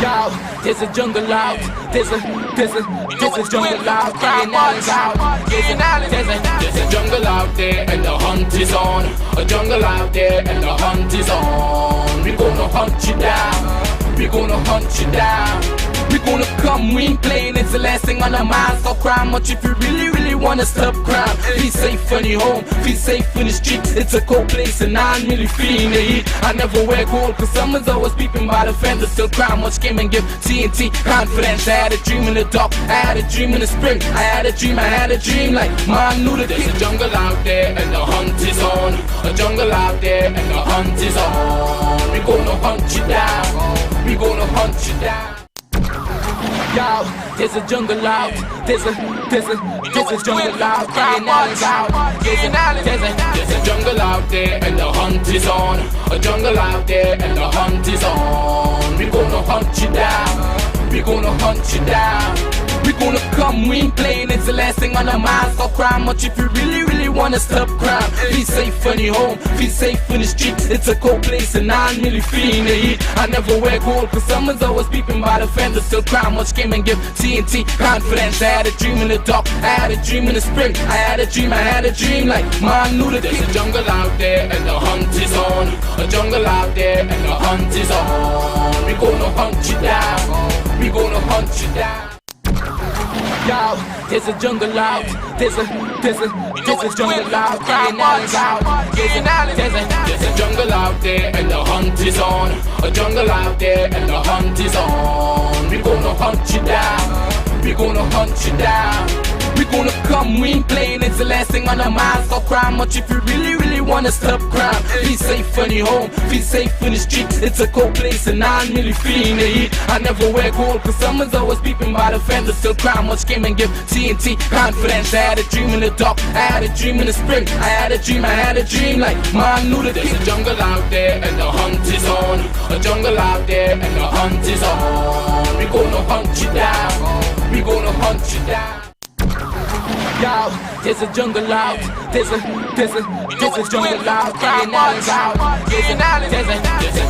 Yo, there's a jungle out. There's a jungle out. There's a jungle out there and the hunt is on. A jungle out there and the hunt is on. We gonna hunt you down. We gonna hunt you down. We gonna come, we ain't playing, it's the last thing on our minds. Stop crime much if you really wanna stop crime. Be safe on your home, be safe in the streets. It's a cold place and I'm really feeling the heat. I never wear gold cause someone's always peeping by the fence. Still crime much game and give TNT confidence. I had a dream in the dark, I had a dream in the spring. I had a dream like mom knew that there's a jungle out there and the hunt is on. A jungle out there and the hunt is on. We gonna hunt you down. We gonna hunt you down. Yo, there's a jungle out. There's a jungle out. There's a jungle out there and the hunt is on. A jungle out there and the hunt is on. We gonna hunt you down. We gonna hunt you down. We gonna come, we ain't playing, it's the last thing on our minds. Stop crime much if you really wanna stop crime. Be safe on your home, be safe in the streets. It's a cold place and I'm really feeling the heat. I never wear gold cause someone's always peeping by the fence. Still crime much game and give TNT confidence. I had a dream in the dark, I had a dream in the spring. I had a dream like mom knew that there's a jungle out there and the hunt is on. A jungle out there and the hunt is on. We gonna hunt you down. We gonna hunt you down. Yo, there's a jungle out. There's a jungle out. There's a jungle out there and the hunt is on. A jungle out there and the hunt is on. We gonna hunt you down. We gonna hunt you down. We gonna come, we ain't playing, it's the last thing on our minds. Stop crime much if you really wanna stop crime. Be safe on your home, be safe in the streets. It's a cold place and I'm really feeling the heat. I never wear gold cause someone's always peeping by the fence. Still crime much game and give TNT confidence. I had a dream in the dark, I had a dream in the spring. I had a dream like mom knew that there's a jungle out there and the hunt is on. A jungle out there and the hunt is on. We gonna hunt you down. We gonna hunt you down. Yo, there's a jungle out. There's a jungle out. There's a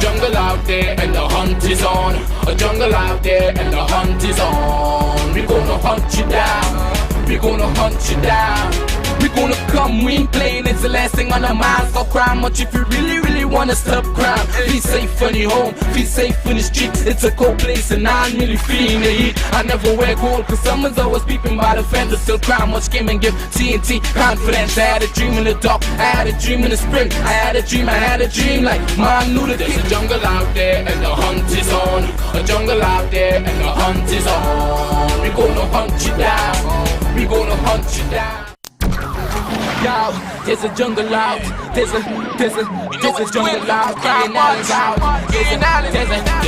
jungle out there and the hunt is on. A jungle out there and the hunt is on. We gonna hunt you down. We gonna hunt you down. We gonna come, we ain't playing, it's the last thing on our minds. Stop crime much if you really wanna stop crime. Be safe on your home, be safe in the streets. It's a cold place and I'm really feeling the heat. I never wear gold cause someone's always peeping by the fence. Still crime much game and give TNT confidence. I had a dream in the dark, I had a dream in the spring. I had a dream like mom knew that there's a jungle out there and the hunt is on. A jungle out there and the hunt is on. We gonna hunt you down. We gonna hunt you down. Yo, there's a jungle out. There's a jungle out. There's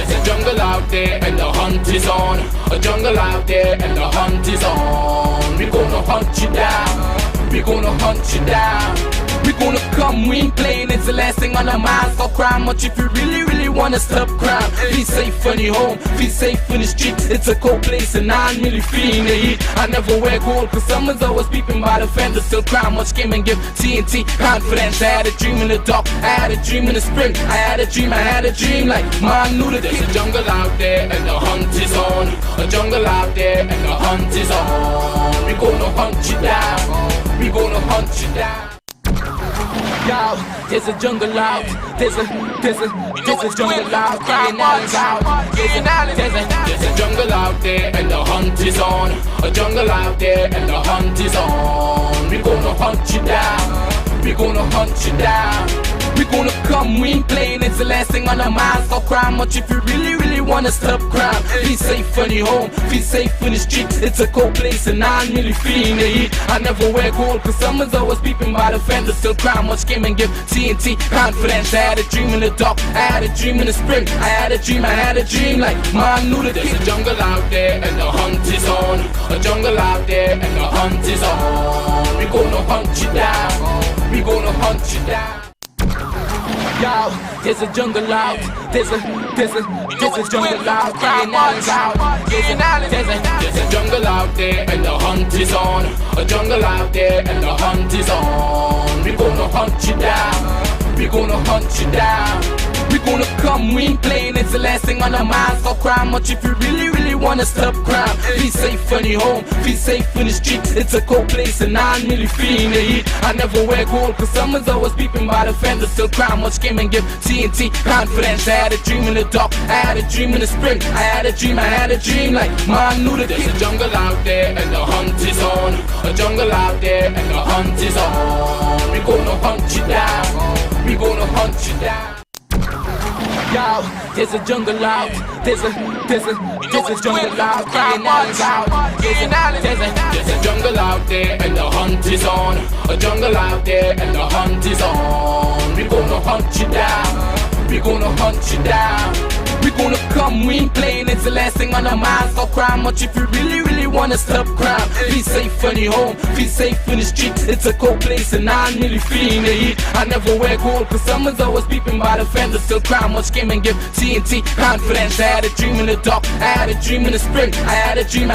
a jungle out there and the hunt is on. A jungle out there and the hunt is on. We gonna hunt you down. We gonna hunt you down. We gonna come, we ain't playing, it's the last thing on our minds. Stop crime much if you really wanna stop crime. Be safe on your home, be safe in the streets. It's a cold place and I'm really feeling the heat. I never wear gold cause someone's always peeping by the fence. Still crime much game and give TNT confidence. I had a dream in the dark, I had a dream in the spring. I had a dream like mom knew that there's a jungle out there and the hunt is on. A jungle out there and the hunt is on. We gonna hunt you down. We gonna hunt you down. Yo, there's a jungle out. There's a jungle out. There's a jungle out there and the hunt is on. A jungle out there and the hunt is on. We gonna hunt you down. We gonna hunt you down. We gonna come, we ain't playing, it's the last thing on our minds. Stop crime much if you really wanna stop crime. Be safe on your home, be safe in the streets. It's a cold place and I'm really feeling the heat. I never wear gold cause someone's always peeping by the fence. Still crime much game and give TNT confidence. I had a dream in the dark, I had a dream in the spring. I had a dream like mom knew that there's a jungle out there and the hunt is on. A jungle out there and the hunt is on. We gonna hunt you down. We gonna hunt you down. Yo, there's a jungle out. There's a jungle out. There's a jungle out there and the hunt is on. A jungle out there and the hunt is on. We gonna hunt you down. We gonna hunt you down. We gonna come. come, we ain't playing. It's the last thing on our minds. Stop crime much if you really wanna stop crime. Be safe when you're home, be safe in the streets. It's a cold place and I'm really feeling the heat. I never wear gold cause someone's always peeping by the fender. Still crime much came and give TNT confidence. I had a dream in the dark, I had a dream in the spring. I had a dream like man knew that there's a jungle out there and the hunt is on. A jungle out there and the hunt is on. We gonna hunt you down, we gonna hunt you down. Yo, there's a jungle out, there's a jungle out, there's a jungle out there and the hunt is on. A jungle out there and the hunt is on. We gonna hunt you down, we gonna hunt you down. We gonna come, we ain't playing, it's the last thing on our minds. Stop crime much if you really wanna stop crime. Be safe when you're home, be safe in the streets. It's a cold place and I'm really feeling the heat. I never wear gold cause someone's always peeping by the fender. Still crime much came and give TNT confidence. I had a dream in the dark, I had a dream in the spring. I had a dream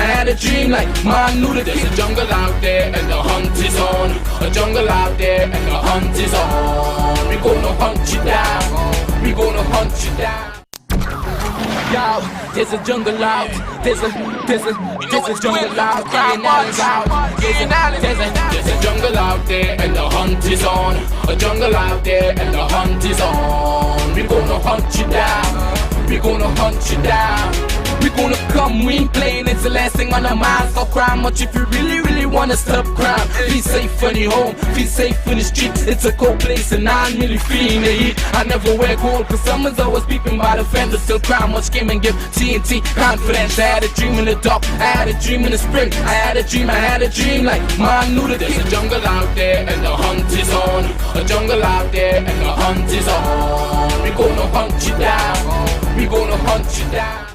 like man knew that there's a jungle out there and the hunt is on. A jungle out there and the hunt is on. We gonna hunt you down, we gonna hunt you down. Yo, there's a jungle out, there's a jungle out, there's a jungle out there and the hunt is on. A jungle out there and the hunt is on. We gonna hunt you down, we gonna hunt you down. We gonna come, we ain't playing, it's the last thing on our minds. Stop crime much if you really wanna stop crime. Be safe when you're home, be safe in the streets. It's a cold place and I'm really feeling the heat. I never wear gold cause someone's always peeping by the fender. Still crime much came and give TNT confidence. I had a dream in the dark, I had a dream in the spring. I had a dream like man knew that there's a jungle out there and the hunt is on. A jungle out there and the hunt is on. We gonna hunt you down, we gonna hunt you down.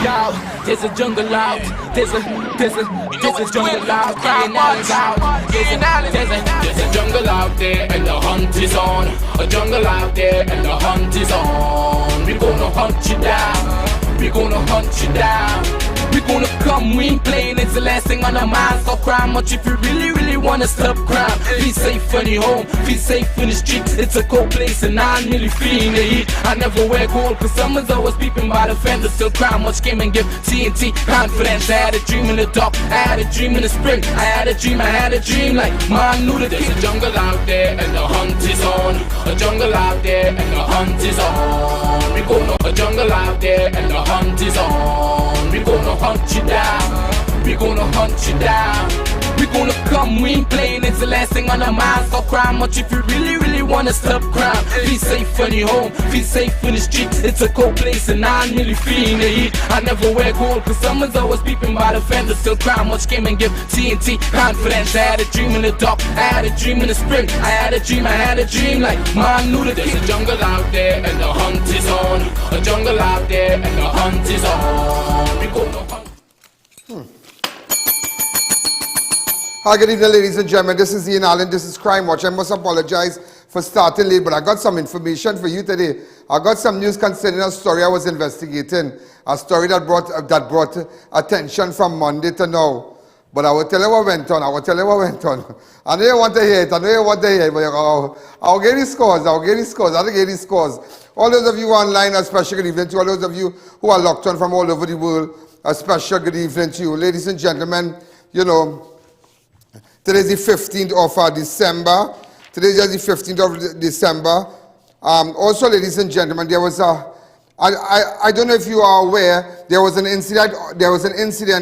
Yo, there's a jungle out, there's a jungle out, there's a jungle out there and the hunt is on. A jungle out there and the hunt is on. We gonna hunt you down, we gonna hunt you down. We gonna come, we ain't playing, it's the last thing on our minds. Stop crime much if you really wanna stop crime. Be safe when you're home, be safe in the streets. It's a cold place and I'm really feeling the heat. I never wear gold cause someone's always peeping by the fender. Still crime much came and give TNT confidence. I had a dream in the dark, I had a dream in the spring. I had a dream like man knew that there's a jungle out there and the hunt is on. A jungle out there and the hunt is on. We gonna a jungle out there and the hunt is on. We gonna hunt you down, we gonna hunt you down. We gonna come, we ain't playing, it's the last thing on our minds. Stop crime much if you really wanna stop crime. Be safe when you're home, be safe in the streets. It's a cold place and I'm really feeling the heat. I never wear gold cause someone's always peeping by the fender. Still crime much came and give TNT confidence. I had a dream in the dark, I had a dream in the spring. I had a dream like man knew that there's a jungle out there and the hunt is on. A jungle out there and the hunt is on. We gonna hunt. Hi, good evening, ladies and gentlemen. This is I.A.N. This is Crime Watch. I must apologize for starting late, but I got some information for you today. I got some news concerning a story I was investigating, a story that brought attention from Monday to now. But I will tell you what went on. I know you want to hear it. But I'll get these scores. I'll get these scores. All those of you online, a special good evening to all those of you who are locked on from all over the world. A special good evening to you. Ladies and gentlemen, you know, today is the 15th of December. Today is the 15th of December. Also, ladies and gentlemen, there was I don't know if you are aware, there was an incident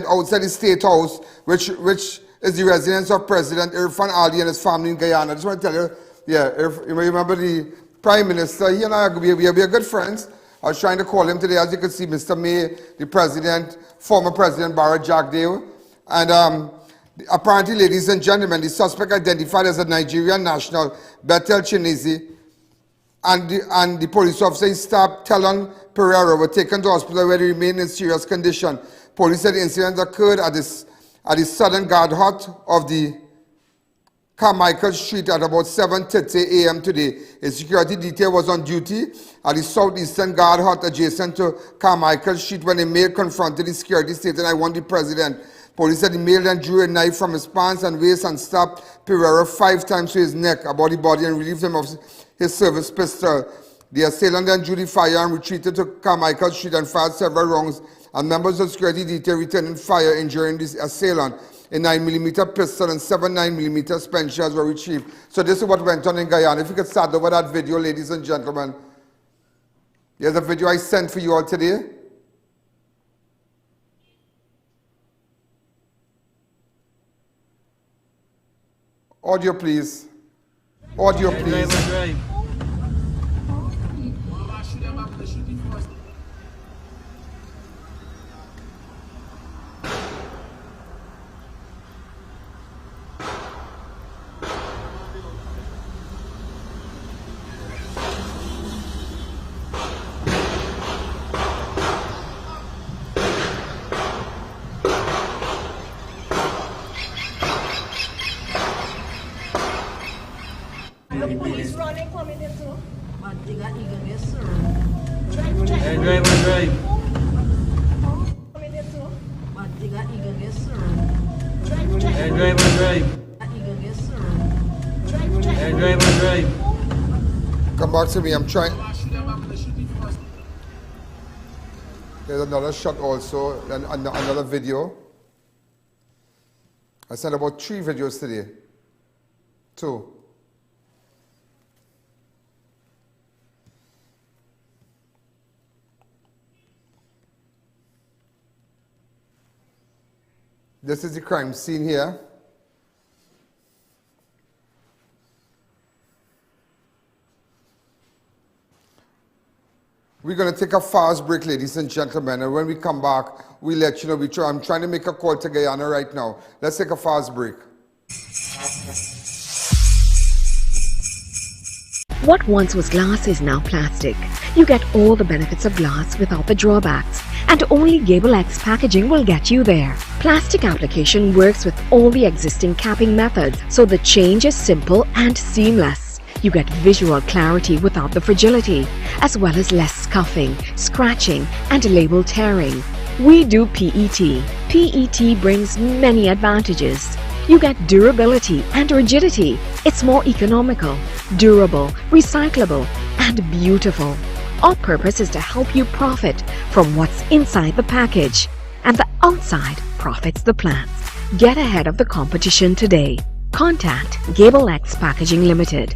outside the State House, which is the residence of President Irfaan Ali and his family in Guyana. I just want to tell you, yeah, you remember the Prime Minister, he and I, we are good friends. I was trying to call him today, as you can see, Mr. May, the President, former President Barrett Jackdale, and apparently, ladies and gentlemen, the suspect identified as a Nigerian National Bethel Chineze and the police officer he stopped, Tellon Pereira, were taken to hospital where they remain in serious condition. Police said the incident occurred at the southern guard hut of the Carmichael Street at about 7:30 a.m. today. A security detail was on duty at the southeastern guard hut adjacent to Carmichael Street when a male confronted the security stating, "I want the president." Police said the male then drew a knife from his pants and waist and stabbed Pereira 5 times to his neck, above the body, and relieved him of his service pistol. The assailant then drew the firearm, retreated to Carmichael Street and fired several rounds, and members of security detail returned fire, injuring the assailant. A 9mm pistol and 7 9mm spent shells were retrieved. So this is what went on in Guyana. If you could start over that video, ladies and gentlemen. Here's a video I sent for you all today. Audio, please. Audio, please. The police running coming in too. But they got eager, yes, sir. Drive. Drive. Coming in too. But they got eager, yes, sir. Drive. Eager, yes, sir. Drive. Come back to me, I'm trying. There's another shot also, and another video. I sent about 3 videos today. 2. This is the crime scene here. We're going to take a fast break, ladies and gentlemen, and when we come back, we'll let you know. I'm trying to make a call to Guyana right now. Let's take a fast break. What once was glass is now plastic. You get all the benefits of glass without the drawbacks, and only Gable X packaging will get you there. Plastic application works with all the existing capping methods, so the change is simple and seamless. You get visual clarity without the fragility, as well as less scuffing, scratching, and label tearing. We do PET. PET brings many advantages. You get durability and rigidity. It's more economical, durable, recyclable, and beautiful. Our purpose is to help you profit from what's inside the package, and the outside profits the plants. Get ahead of the competition today. Contact Gable X Packaging Limited.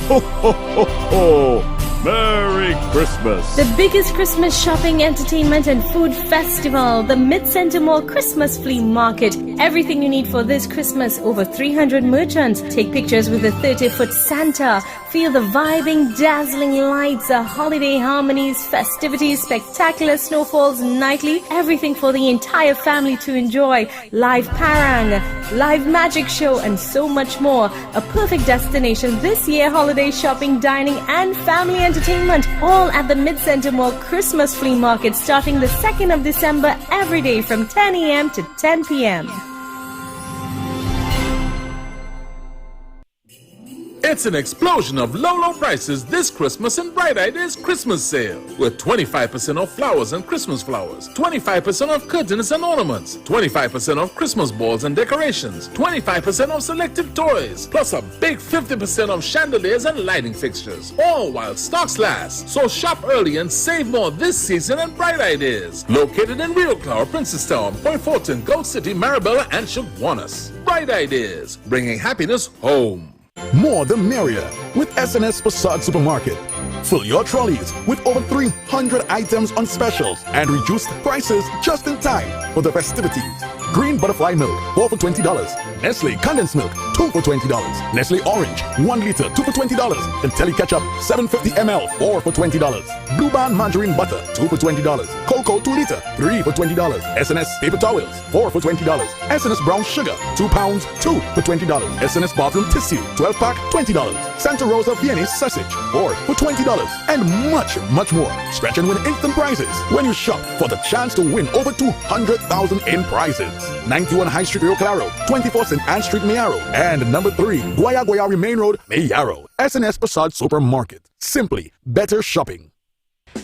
Ho, ho, ho, ho! Merry Christmas! The biggest Christmas shopping, entertainment and food festival, the Mid-Center Mall Christmas Flea Market. Everything you need for this Christmas, over 300 merchants. Take pictures with a 30-foot Santa. Feel the vibing, dazzling lights, the holiday harmonies, festivities, spectacular snowfalls nightly. Everything for the entire family to enjoy. Live parang, live magic show and so much more. A perfect destination this year, holiday shopping, dining and family entertainment, all at the Mid-Center Mall Christmas Flea Market starting the 2nd of December every day from 10 a.m. to 10 p.m. It's an explosion of low prices this Christmas in Bright Ideas Christmas sale with 25% off flowers and Christmas flowers, 25% off curtains and ornaments, 25% off Christmas balls and decorations, 25% off selected toys, plus a big 50% off chandeliers and lighting fixtures, all while stocks last. So shop early and save more this season at Bright Ideas. Located in Rio Claro, Princestown, Point Fortin, Gold City, Marabella and Chaguanas. Bright Ideas, bringing happiness home. More the merrier with SNS Facade Supermarket. Fill your trolleys with over 300 items on specials and reduced prices just in time for the festivities. Green Butterfly Milk, 4 for $20. Nestle Condensed Milk, 2 for $20. Nestle Orange, 1 liter, 2 for $20. And Telly Ketchup, 750 ml, 4 for $20. Blue Band Margarine Butter, 2 for $20. Cocoa, 2 liter, 3 for $20. SNS Paper Towels, 4 for $20. SNS Brown Sugar, 2 pounds, 2 for $20. SNS Bathroom Tissue, 12-pack, $20. Santa Rosa Viennese Sausage, 4 for $20. And much more. Scratch and win instant prizes when you shop for the chance to win over $200,000 in prizes. 91 High Street, Rio Claro, 24 St. Anne Street, Mayaro, and number 3, Guayari Main Road, Mayaro. SNS Facade Supermarket. Simply better shopping.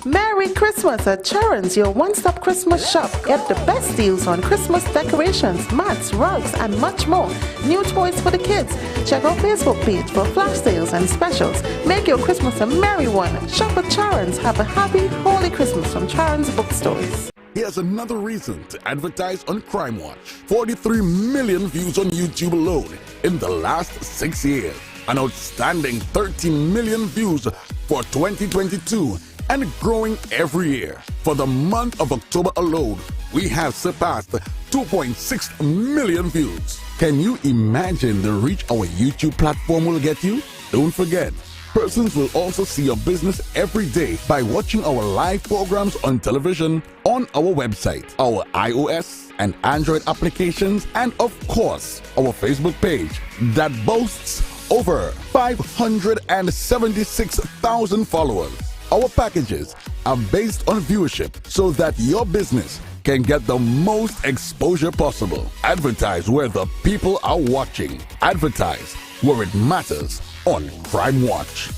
Merry Christmas at Charon's, your one-stop Christmas shop. Get the best deals on Christmas decorations, mats, rugs, and much more. New toys for the kids. Check our Facebook page for flash sales and specials. Make your Christmas a merry one. Shop at Charon's. Have a happy, holy Christmas from Charon's Bookstores. Here's another reason to advertise on Crime Watch. 43 million views on YouTube alone in the last 6 years. An outstanding 13 million views for 2022 and growing every year. For the month of October alone, we have surpassed 2.6 million views. Can you imagine the reach our YouTube platform will get you? Don't forget, persons will also see your business every day by watching our live programs on television, on our website, our iOS and Android applications, and of course, our Facebook page that boasts over 576,000 followers. Our packages are based on viewership so that your business can get the most exposure possible. Advertise where the people are watching. Advertise where it matters on Crime Watch.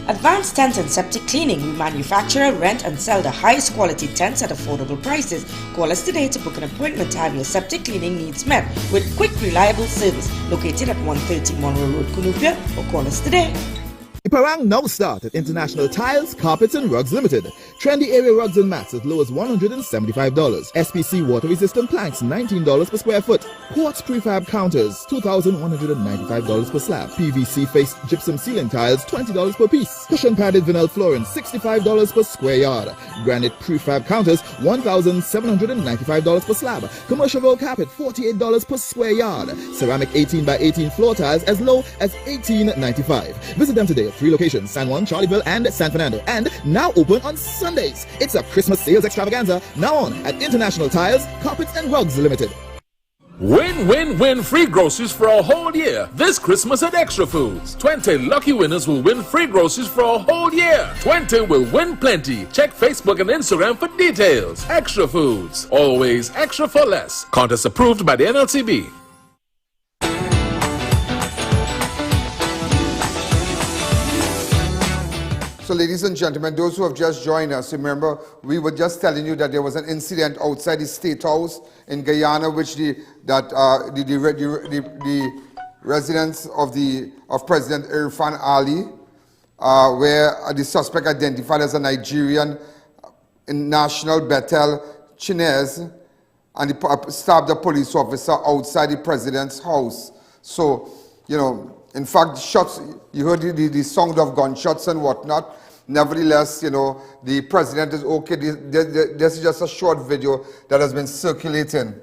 Advanced Tent and Septic Cleaning. We manufacture, rent and sell the highest quality tents at affordable prices. Call us today to book an appointment to have your septic cleaning needs met with quick, reliable service. Located at 130 Monroe Road, Cunupia, or call us today. Iparang now start at International Tiles, Carpets and Rugs Limited. Trendy area rugs and mats as low as $175. SPC water-resistant planks, $19 per square foot. Quartz prefab counters, $2,195 per slab. PVC faced gypsum ceiling tiles, $20 per piece. Cushion padded vinyl flooring, $65 per square yard. Granite prefab counters, $1,795 per slab. Commercial roll carpet, $48 per square yard. Ceramic 18 by 18 floor tiles as low as $18.95. Visit them today at 3 locations, San Juan, Charleville, and San Fernando, and now open on Sundays. It's a Christmas sales extravaganza now on at International Tiles, Carpets and Rugs Limited. Win, win, win free groceries for a whole year this Christmas at Extra Foods. 20 lucky winners will win free groceries for a whole year. 20 will win plenty. Check Facebook and Instagram for details. Extra Foods, always extra for less. Contest approved by the NLCB. So ladies and gentlemen, those who have just joined us, remember we were just telling you that there was an incident outside the State House in Guyana, which the residence of President Irfaan Ali, where the suspect identified as a Nigerian National Bethel Chineze, and he stabbed a police officer outside the president's house. So, you know, in fact, shots, you heard the sound of gunshots and whatnot. Nevertheless, you know, the president is okay. This is just a short video that has been circulating.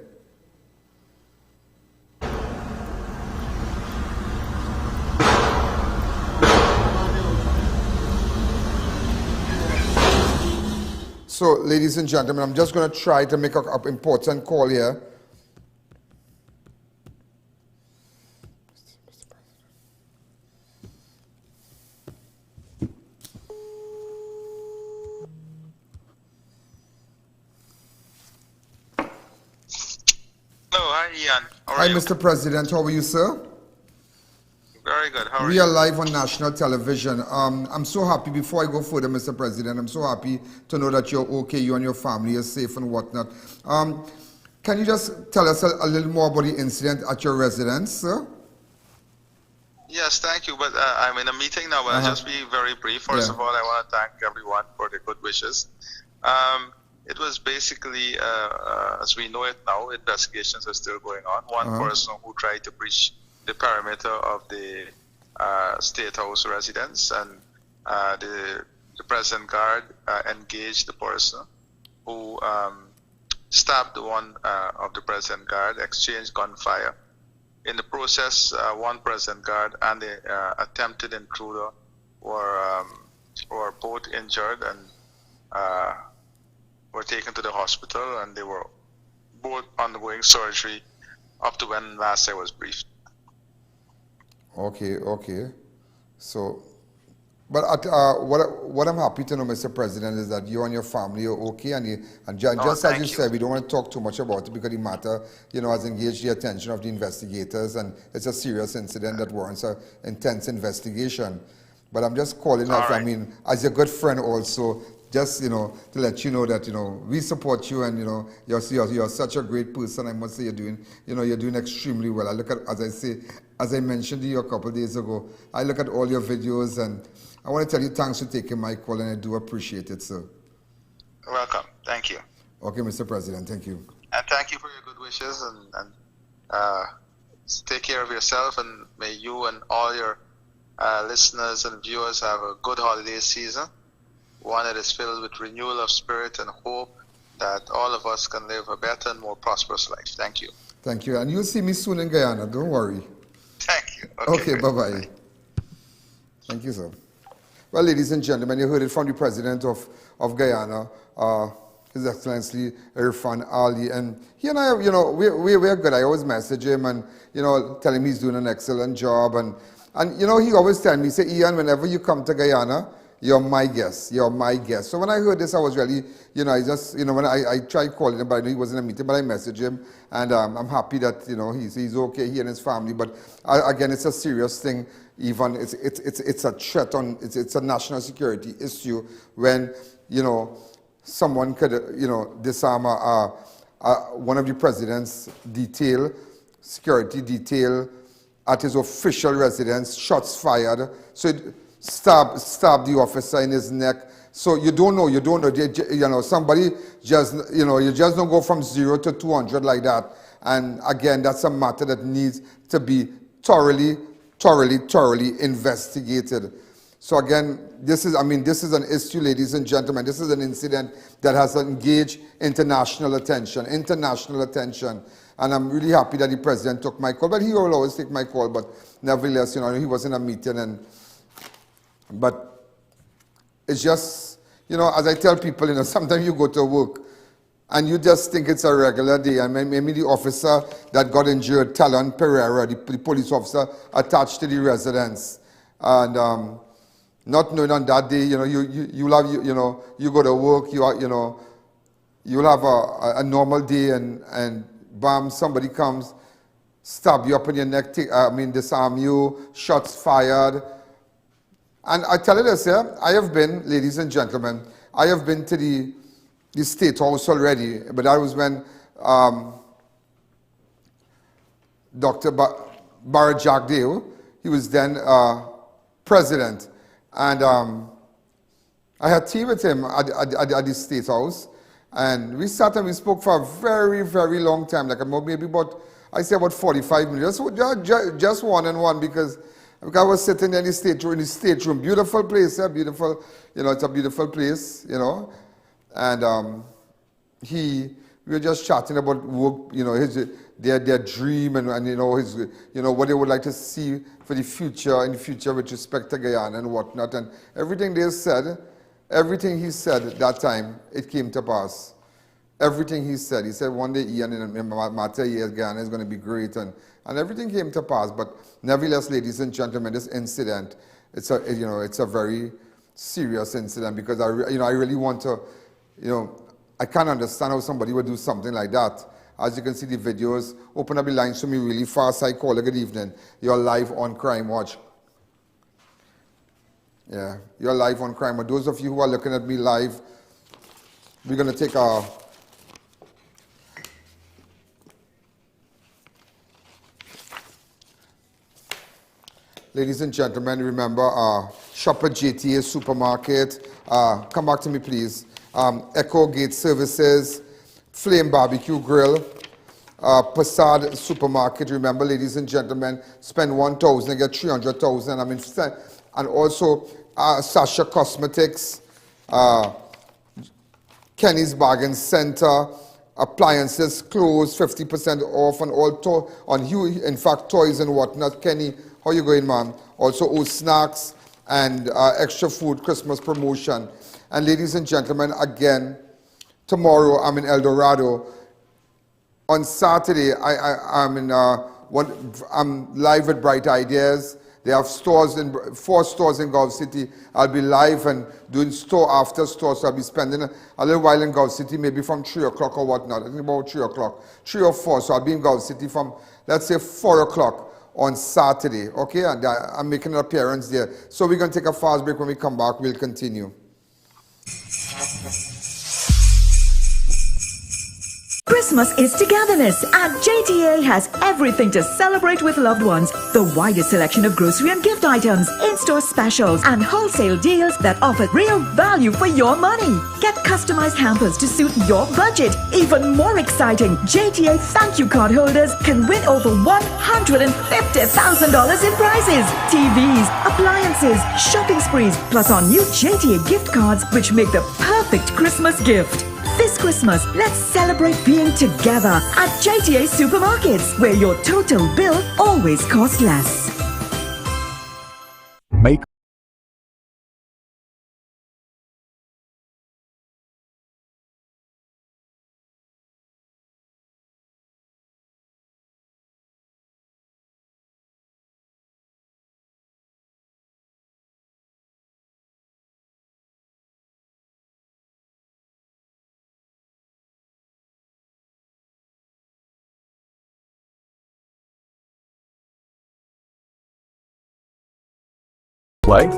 So, ladies and gentlemen, I'm just going to try to make an important call here. Hello, hi Ian. How are Hi, you? Mr. President. How are you, sir? Very good. How are We you? are live on national television. I'm so happy, before I go further, Mr. President, I'm so happy to know that you're okay, you and your family are safe and whatnot. Can you just tell us a little more about the incident at your residence, sir? Yes, thank you. But I'm in a meeting now, but I'll just be very brief. First of all, I want to thank everyone for the good wishes. It was basically, as we know it now, investigations are still going on. One person who tried to breach the perimeter of the State House residence, and the President Guard engaged the person who stabbed one of the President Guard, exchanged gunfire. In the process, one President Guard and the attempted intruder were both injured and were taken to the hospital, and they were both undergoing surgery up to when last I was briefed. Okay. So, but what I'm happy to know, Mr. President, is that you and your family are okay, and just as you said, we don't want to talk too much about it because the matter, you know, has engaged the attention of the investigators, and it's a serious incident that warrants an intense investigation. But I'm just calling up, I mean, as a good friend also, just, to let you know that, we support you, and, you're such a great person. I must say you're doing extremely well. I look at, as I mentioned to you a couple of days ago, I look at all your videos, and I want to tell you thanks for taking my call, and I do appreciate it, sir. Welcome. Thank you. Okay, Mr. President, thank you. And thank you for your good wishes, and take care of yourself, and may you and all your listeners and viewers have a good holiday season, one that is filled with renewal of spirit and hope that all of us can live a better and more prosperous life. Thank you. Thank you. And you'll see me soon in Guyana, don't worry. Thank you. Okay, bye-bye. Thank you, sir. Well, ladies and gentlemen, you heard it from the President of Guyana, His Excellency Irfaan Ali, and he and I, we're good. I always message him and, tell him he's doing an excellent job, and he always tell me, he say, Ian, whenever you come to Guyana, you're my guest. You're my guest. So when I heard this, I was really, I just, when I tried calling him, but I know he was in a meeting, but I messaged him, and I'm happy that, he's okay, he and his family. But again, it's a serious thing. Even it's a threat on, it's a national security issue when, someone could, disarm one of the president's security detail at his official residence, shots fired. So it stabbed the officer in his neck. So you don't know. Somebody just, you just don't go from 0 to 200 like that. And again, that's a matter that needs to be thoroughly investigated. So again, this is an issue, ladies and gentlemen. This is an incident that has engaged international attention. And I'm really happy that the president took my call. But he will always take my call. But nevertheless, he was in a meeting. But it's just, as I tell people, sometimes you go to work and you just think it's a regular day. And maybe the officer that got injured, Tellon Pereira, the police officer attached to the residence. And not knowing on that day, you go to work, you'll have a normal day, and bam, somebody comes, stab you up in your neck, disarm you, shots fired. And I tell you this, I have been, ladies and gentlemen, I have been to the State House already, but that was when Dr. Barrett Jackdale, he was then president. And I had tea with him at the State House, and we sat and we spoke for a very, very long time, like maybe about 45 minutes, just one-on-one, because I was sitting in the state room, beautiful place, beautiful, it's a beautiful place, and we were just chatting about work, their dream, and what they would like to see for the future, with respect to Guyana and whatnot. And everything he said that time, it came to pass. Everything he said one day, Ian, in a matter of years, Guyana is going to be great, and everything came to pass. But nevertheless, ladies and gentlemen, this incident, it's a very serious incident, because I really want to, I can't understand how somebody would do something like that. As you can see the videos, open up the lines for me really fast. I call it, good evening. You're live on Crime Watch. Yeah, you're live on Crime Watch. Those of you who are looking at me live, we're going to take a... Ladies and gentlemen, remember, shop at JTA Supermarket. Come back to me, please. Echo Gate Services, Flame Barbecue Grill, Passad Supermarket. Remember, ladies and gentlemen, spend 1,000 and get 300,000. And also Sasha Cosmetics, Kenny's Bargain Center, appliances, clothes, 50% off on all in fact, toys and whatnot. Kenny, how you going, ma'am? Also, old snacks and extra food Christmas promotion. And ladies and gentlemen, again, tomorrow I'm in El Dorado. On Saturday, I'm live with Bright Ideas. They have 4 stores in Gulf City. I'll be live and doing store after store, so I'll be spending a little while in Gulf City, maybe from 3 o'clock or whatnot. I think about 3 o'clock, 3 or 4. So I'll be in Gulf City from, let's say, 4 o'clock on Saturday, okay? And I'm making an appearance there. So we're going to take a fast break. When we come back, we'll continue. Christmas is togetherness, and JTA has everything to celebrate with loved ones. The widest selection of grocery and gift items, in-store specials, and wholesale deals that offer real value for your money. Get customized hampers to suit your budget. Even more exciting, JTA thank you card holders can win over $150,000 in prizes. TVs, appliances, shopping sprees, plus our new JTA gift cards, which make the perfect Christmas gift. This Christmas, let's celebrate being together at JTA Supermarkets, where your total bill always costs less. Make play?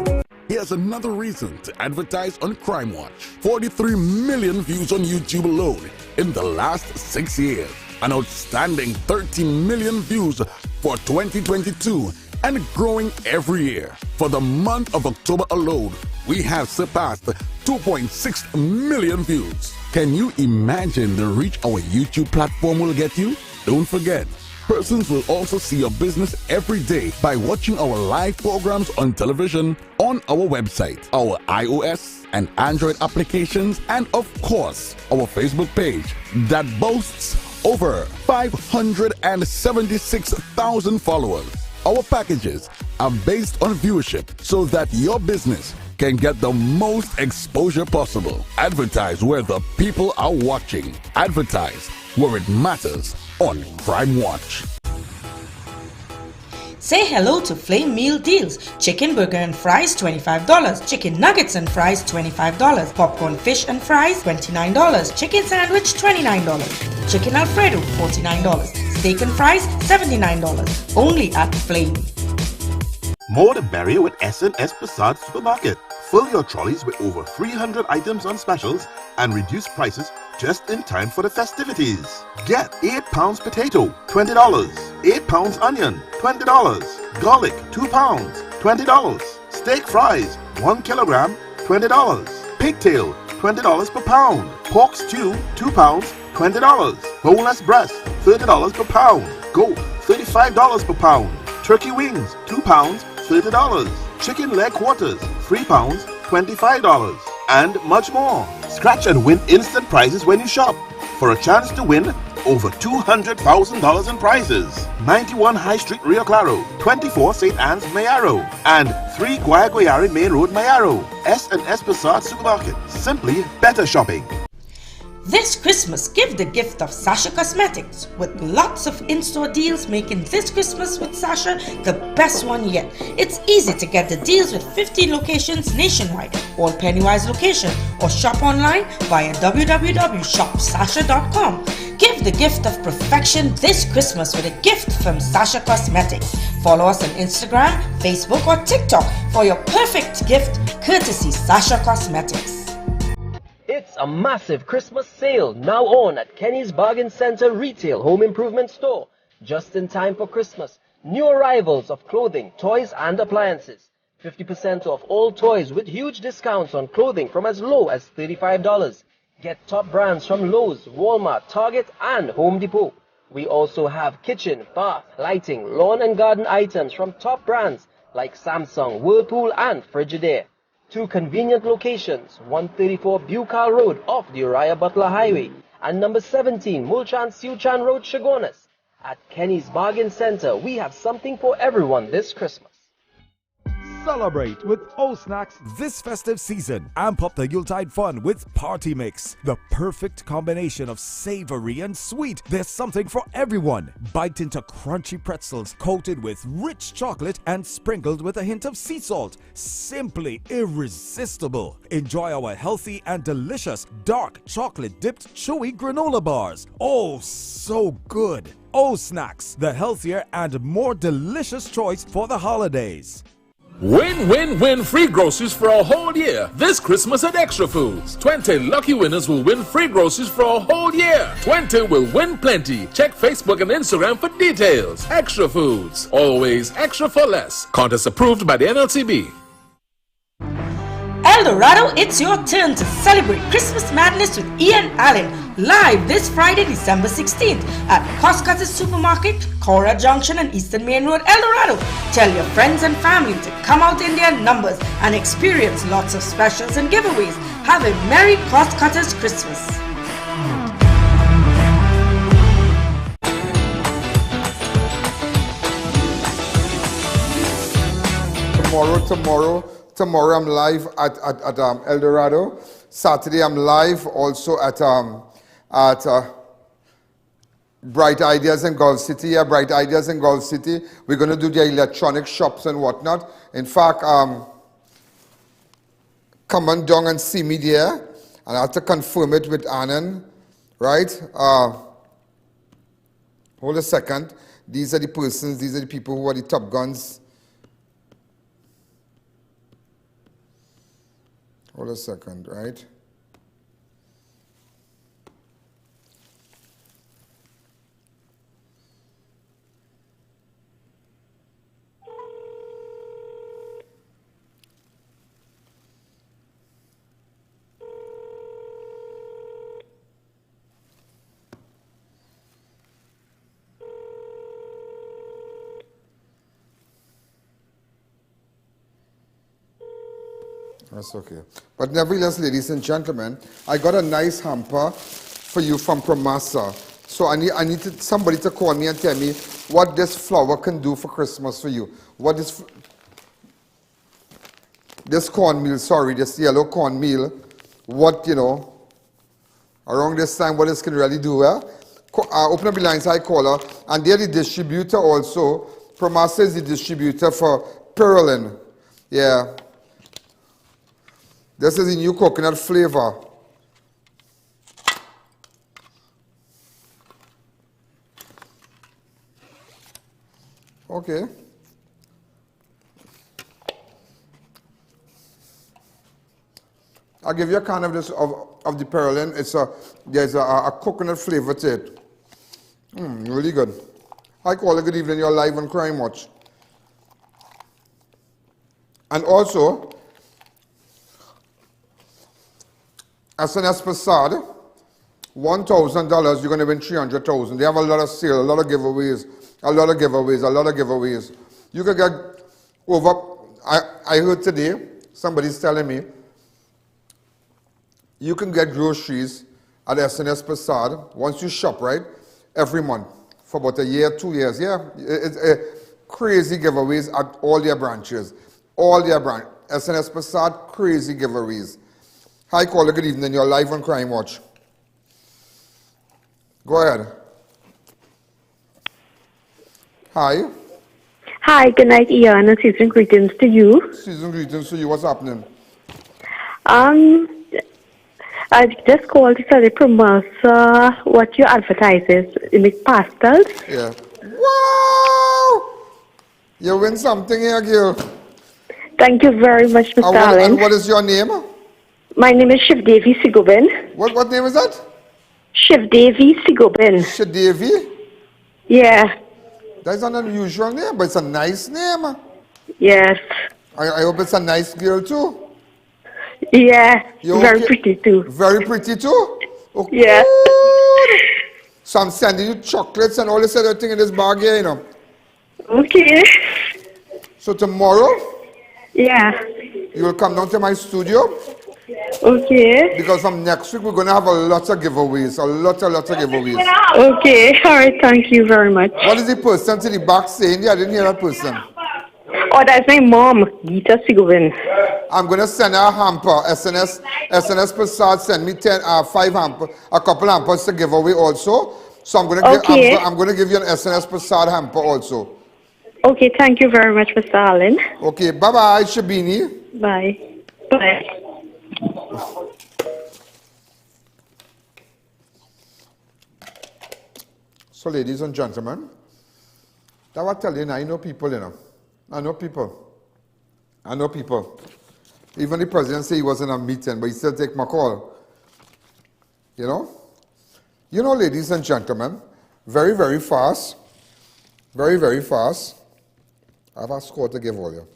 Here's another reason to advertise on Crime Watch. 43 million views on YouTube alone in the last 6 years. An outstanding 13 million views for 2022 and growing every year. For the month of October alone, we have surpassed 2.6 million views. Can you imagine the reach our YouTube platform will get you? Don't forget, persons will also see your business every day by watching our live programs on television, on our website, our iOS and Android applications, and of course, our Facebook page that boasts over 576,000 followers. Our packages are based on viewership so that your business can get the most exposure possible. Advertise where the people are watching. Advertise where it matters on Crime Watch. Say hello to Flame Meal Deals. Chicken burger and fries $25. Chicken nuggets and fries $25. Popcorn fish and fries $29. Chicken sandwich $29. Chicken Alfredo $49. Steak and fries $79. Only at Flame. More the merrier with S&S Passat Supermarket. Fill your trolleys with over 300 items on specials and reduced prices just in time for the festivities. Get 8 pounds potato, $20. 8 pounds onion, $20. Garlic, 2 pounds, $20. Steak fries, 1 kilogram, $20. Pigtail, $20 per pound. Pork stew, 2 pounds, $20. Boneless breast, $30 per pound. Goat, $35 per pound. Turkey wings, 2 pounds, $30. Chicken leg quarters, 3 pounds, $25. And much more. Scratch and win instant prizes when you shop. For a chance to win over $200,000 in prizes. 91 High Street, Rio Claro, 24 St. Anne's, Mayaro, and 3 Guayaguayare Main Road, Mayaro. S&S Passat Supermarket. Simply better shopping. This Christmas, give the gift of Sasha Cosmetics with lots of in-store deals, making this Christmas with Sasha the best one yet. It's easy to get the deals with 15 locations nationwide, all Pennywise location, or shop online via www.shopsasha.com. Give the gift of perfection this Christmas with a gift from Sasha Cosmetics. Follow us on Instagram, Facebook, or TikTok for your perfect gift, courtesy Sasha Cosmetics. It's a massive Christmas sale now on at Kenny's Bargain Center Retail Home Improvement Store. Just in time for Christmas. New arrivals of clothing, toys and appliances. 50% off all toys with huge discounts on clothing from as low as $35. Get top brands from Lowe's, Walmart, Target and Home Depot. We also have kitchen, bath, lighting, lawn and garden items from top brands like Samsung, Whirlpool and Frigidaire. 2 convenient locations, 134 Bucal Road off the Uriah Butler Highway and number 17 Mulchan Siuchan Road, Chagonas. At Kenny's Bargain Center, we have something for everyone this Christmas. Celebrate with O Snacks this festive season. Amp up the Yuletide fun with Party Mix, the perfect combination of savory and sweet. There's something for everyone. Bite into crunchy pretzels coated with rich chocolate and sprinkled with a hint of sea salt. Simply irresistible. Enjoy our healthy and delicious dark chocolate dipped chewy granola bars. Oh, so good. O Snacks, the healthier and more delicious choice for the holidays. Win, win, win free groceries for a whole year this Christmas at Extra Foods. 20 lucky winners will win free groceries for a whole year. 20 will win plenty. Check Facebook and Instagram for details. Extra Foods, always extra for less. Contest approved by the NLCB. El Dorado, it's your turn to celebrate Christmas madness with I.A.N. live this Friday, December 16th at Costco's Supermarket, Cora Junction and Eastern Main Road, El Dorado. Tell your friends and family to come out in their numbers and experience lots of specials and giveaways. Have a Merry Costco's Christmas. Tomorrow I'm live at El Dorado. Saturday I'm live also at Bright Ideas in Gulf City. Yeah, Bright Ideas in Gulf City. We're going to do the electronic shops and whatnot. In fact, come on down and see me there. And I have to confirm it with I.A.N, right? Hold a second. These are the persons, these are the people who are the top guns. Hold a second, right? That's okay. But nevertheless, ladies and gentlemen, I got a nice hamper for you from Promasa. So I need somebody to call me and tell me what this flour can do for Christmas for you. What this cornmeal, this yellow cornmeal, what, you know, around this time, what this can really do. Open up the lines, I call her, and they're the distributor also. Promasa is the distributor for Perlin. Yeah. This is the new coconut flavor. Okay. I'll give you a can of this of the Perlin. There's a coconut flavor to it. Really good. Hi, caller. Good evening. You're live on Crime Watch. And also, SNS Passad, $1,000, you're going to win $300,000. They have a lot of sale, a lot of giveaways. You can get over, I heard today, somebody's telling me, you can get groceries at SNS Passad, once you shop, right, every month for about a year, 2 years. Yeah, it's crazy giveaways at all their branches. SNS Passad, crazy giveaways. Hi, caller. Good evening. You're live on Crime Watch. Go ahead. Hi. Hi. Good night, I.A.N. And season greetings to you. Season greetings to you. What's happening? I just called to tell you from us what your advertises in the pastels. Yeah. Wow! You win something here, girl. Thank you very much, Mr. Allen. And what is your name? My name is Shivdevi Sigobin. What name is that? Shivdevi Sigobin. Shivdevi? Yeah. That's an unusual name, but it's a nice name. Yes. I hope it's a nice girl too. Yeah. Very pretty too. Very pretty too? Oh, yeah. Good. So I'm sending you chocolates and all this other thing in this bag here, you know. Okay. So tomorrow? Yeah. You will come down to my studio. Okay. Because from next week we're going to have a lot of giveaways. A lot of giveaways. Okay. All right. Thank you very much. What is the person to the back saying? Yeah, I didn't hear that person. Oh, that's my mom, Gita Sigobin. I'm going to send her a hamper. SNS Prasad send me 5 hamper, a couple hampers to give away also. So I'm going to I'm going to give you an SNS Prasad hamper also. Okay, thank you very much, Mr. Allen. Okay, bye-bye, Shabini. Bye. Bye. So, ladies and gentlemen, that what I tell you now, I know people, you know. I know people. I know people. Even the president said he was in a meeting, but he still take my call. You know? You know, ladies and gentlemen, very, very fast. Very, very fast. I have a score to give all you.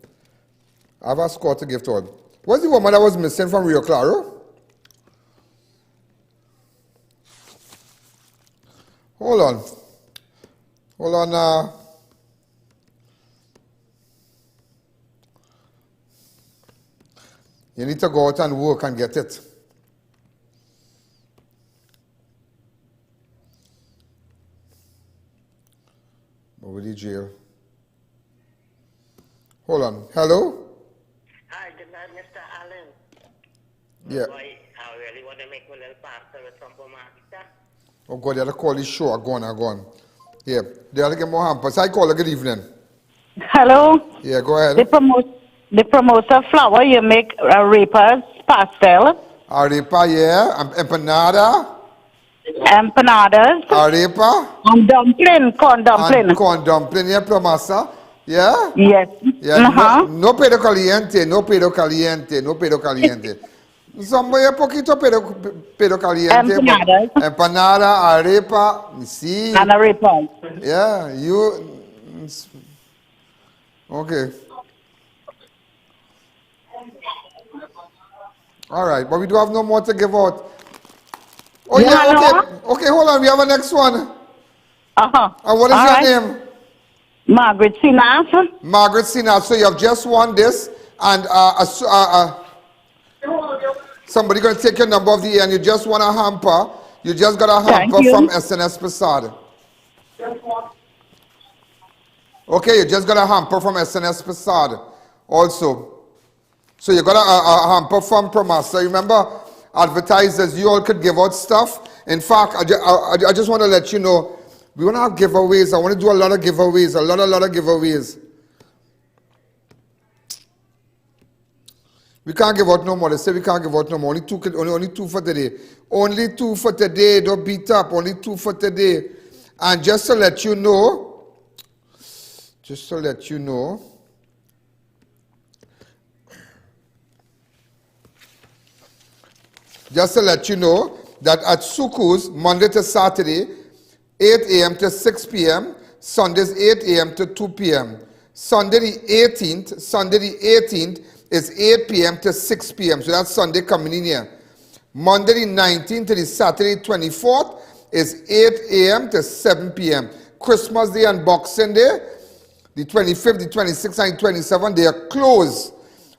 I have a score to give to all. What's the woman that was missing from Rio Claro? Hold on. Hold on. You need to go out and work and get it. Over the jail. Hold on. Hello? Hi, good night, Mr. Allen. Yeah. Boy, I really want to make a little parcel with some pomata. Oh God, you have to call this show. Go on. Yeah. They have to get more hampers. I call her. Good evening. Hello? Yeah, go ahead. The promoter flower, you make arepas, pastel. Arepa, yeah. Empanada. Empanadas. Arepa. And dumpling, corn dumpling. And corn dumpling, yeah, promasa. Yeah? Yes. Yeah, no pedo caliente. Somebody a poquito pedo caliente. Empanadas. Empanada, arepa, sí. And arepas. Yeah, you... Okay. All right, but we do have no more to give out. Oh, yeah, okay. Okay, hold on. We have a next one. And what is your name? Margaret Sinas. Margaret Sinas. So you have just won this, and somebody going to take your number of the year, and you just won a hamper. You just got a hamper from SNS Passade. Okay, you just got a hamper from SNS Passade also. So you got a hamper from Promasa. Remember, advertisers, you all could give out stuff. In fact, I just want to let you know, we want to have giveaways. I want to do a lot of giveaways, a lot of giveaways. We can't give out no more. They say we can't give out no more. Only two for today. Only 2 for today. Don't beat up. Only 2 for today. And just to let you know, that at Suku's, Monday to Saturday, 8 a.m. to 6 p.m., Sundays 8 a.m. to 2 p.m. Sunday the 18th is 8 p.m. to 6 p.m. So that's Sunday coming in here. Monday the 19th to the Saturday 24th is 8 a.m. to 7 p.m. Christmas Day and Boxing Day, the 25th, the 26th, and the 27th, they are closed.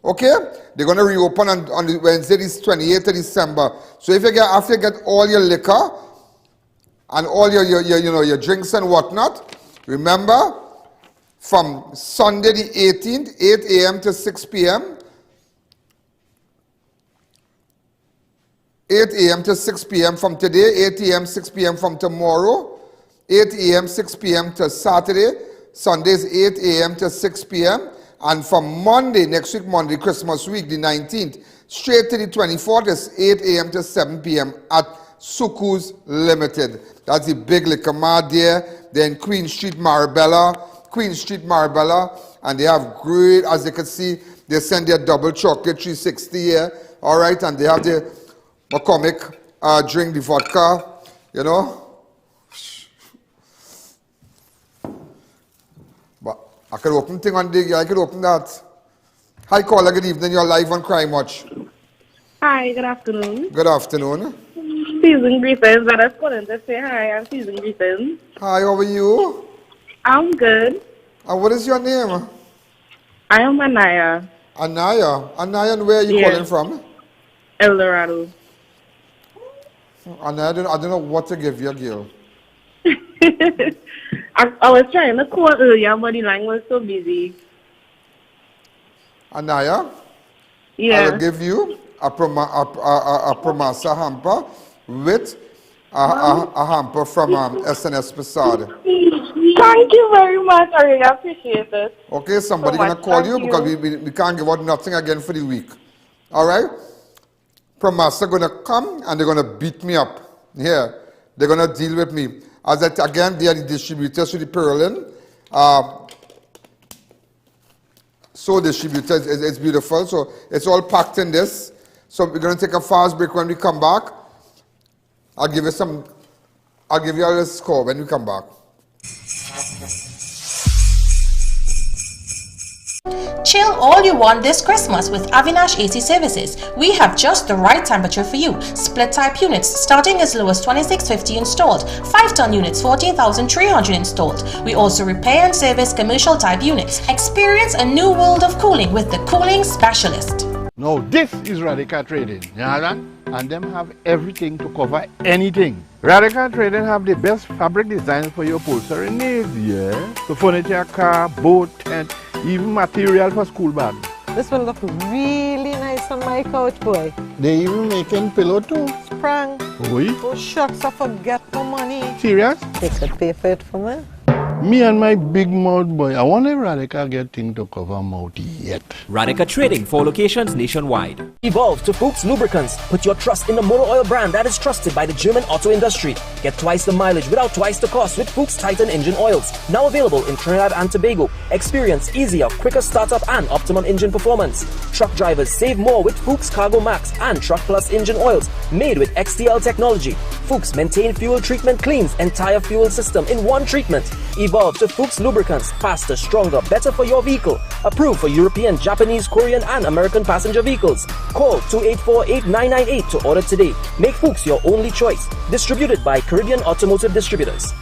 Okay? They're going to reopen on the Wednesday, the 28th of December. So if you get, after you get all your liquor and all your drinks and whatnot, remember, from Sunday the 18th, 8 a.m. to 6 p.m., 8 a.m. to 6 p.m. from today, 8 a.m. 6 p.m. from tomorrow, 8 a.m. 6 p.m. to Saturday, Sundays 8 a.m. to 6 p.m., and from Monday, next week, Monday, Christmas week, the 19th, straight to the 24th is 8 a.m. to 7 p.m. at Suku's Limited. That's the big liquor mart there. They're in Queen Street, Marabella, and they have great, as you can see, they send their double chocolate 360 here, all right, and they have the McCormick drink, the vodka, you know. I could open thing on the, I could open that. Hi, caller, good evening. You're live on Crime Watch. Hi, good afternoon. Good afternoon. Season greetings. I just wanted to say hi. I'm Season greetings. Hi, how are you? I'm good. And what is your name? I am Anaya. Anaya? Anaya, and where are you calling from? El Dorado. Anaya, I don't know what to give you, girl. I was trying to call earlier, but the line was so busy. Anaya? Yeah. I will give you a Promasa hamper with a hamper from SNS Passade. Thank you very much. I really appreciate it. Okay, somebody gonna call you because we can't give out nothing again for the week. All right? Promasa gonna come and they're gonna beat me up. Yeah, they're gonna deal with me. Again, they are the distributors to the Perlin. so distributed. It's beautiful. So it's all packed in this. So we're going to take a fast break. When we come back, I'll give you all a score when we come back. Chill all you want this Christmas with Avinash AC Services. We have just the right temperature for you. Split type units starting as low as $26.50 installed. 5-ton units $14,300 installed. We also repair and service commercial type units. Experience a new world of cooling with the cooling specialist. Now this is Radica Trading, you know that? And them have everything to cover anything. Radica Trading have the best fabric designs for your upholstery needs, yeah? So furniture, car, boat, tent, even material for school bags. This will look really nice on my couch, boy. They even making pillow too. Sprang. Oui? Oh shucks, I forget my money. Serious? They could pay for it for me. Me and my big mouth boy, I wonder if Radica get thing to cover mouth yet. Radica Trading, 4 locations nationwide. Evolve to Fuchs Lubricants. Put your trust in the motor oil brand that is trusted by the German auto industry. Get twice the mileage without twice the cost with Fuchs Titan engine oils. Now available in Trinidad and Tobago. Experience easier, quicker startup and optimum engine performance. Truck drivers save more with Fuchs Cargo Max and Truck Plus engine oils made with XTL technology. Fuchs maintain fuel treatment cleans entire fuel system in one treatment. Evolve to Fuchs Lubricants, faster, stronger, better for your vehicle. Approved for European, Japanese, Korean and American passenger vehicles. Call 284-8998 to order today. Make Fuchs your only choice. Distributed by Caribbean Automotive Distributors.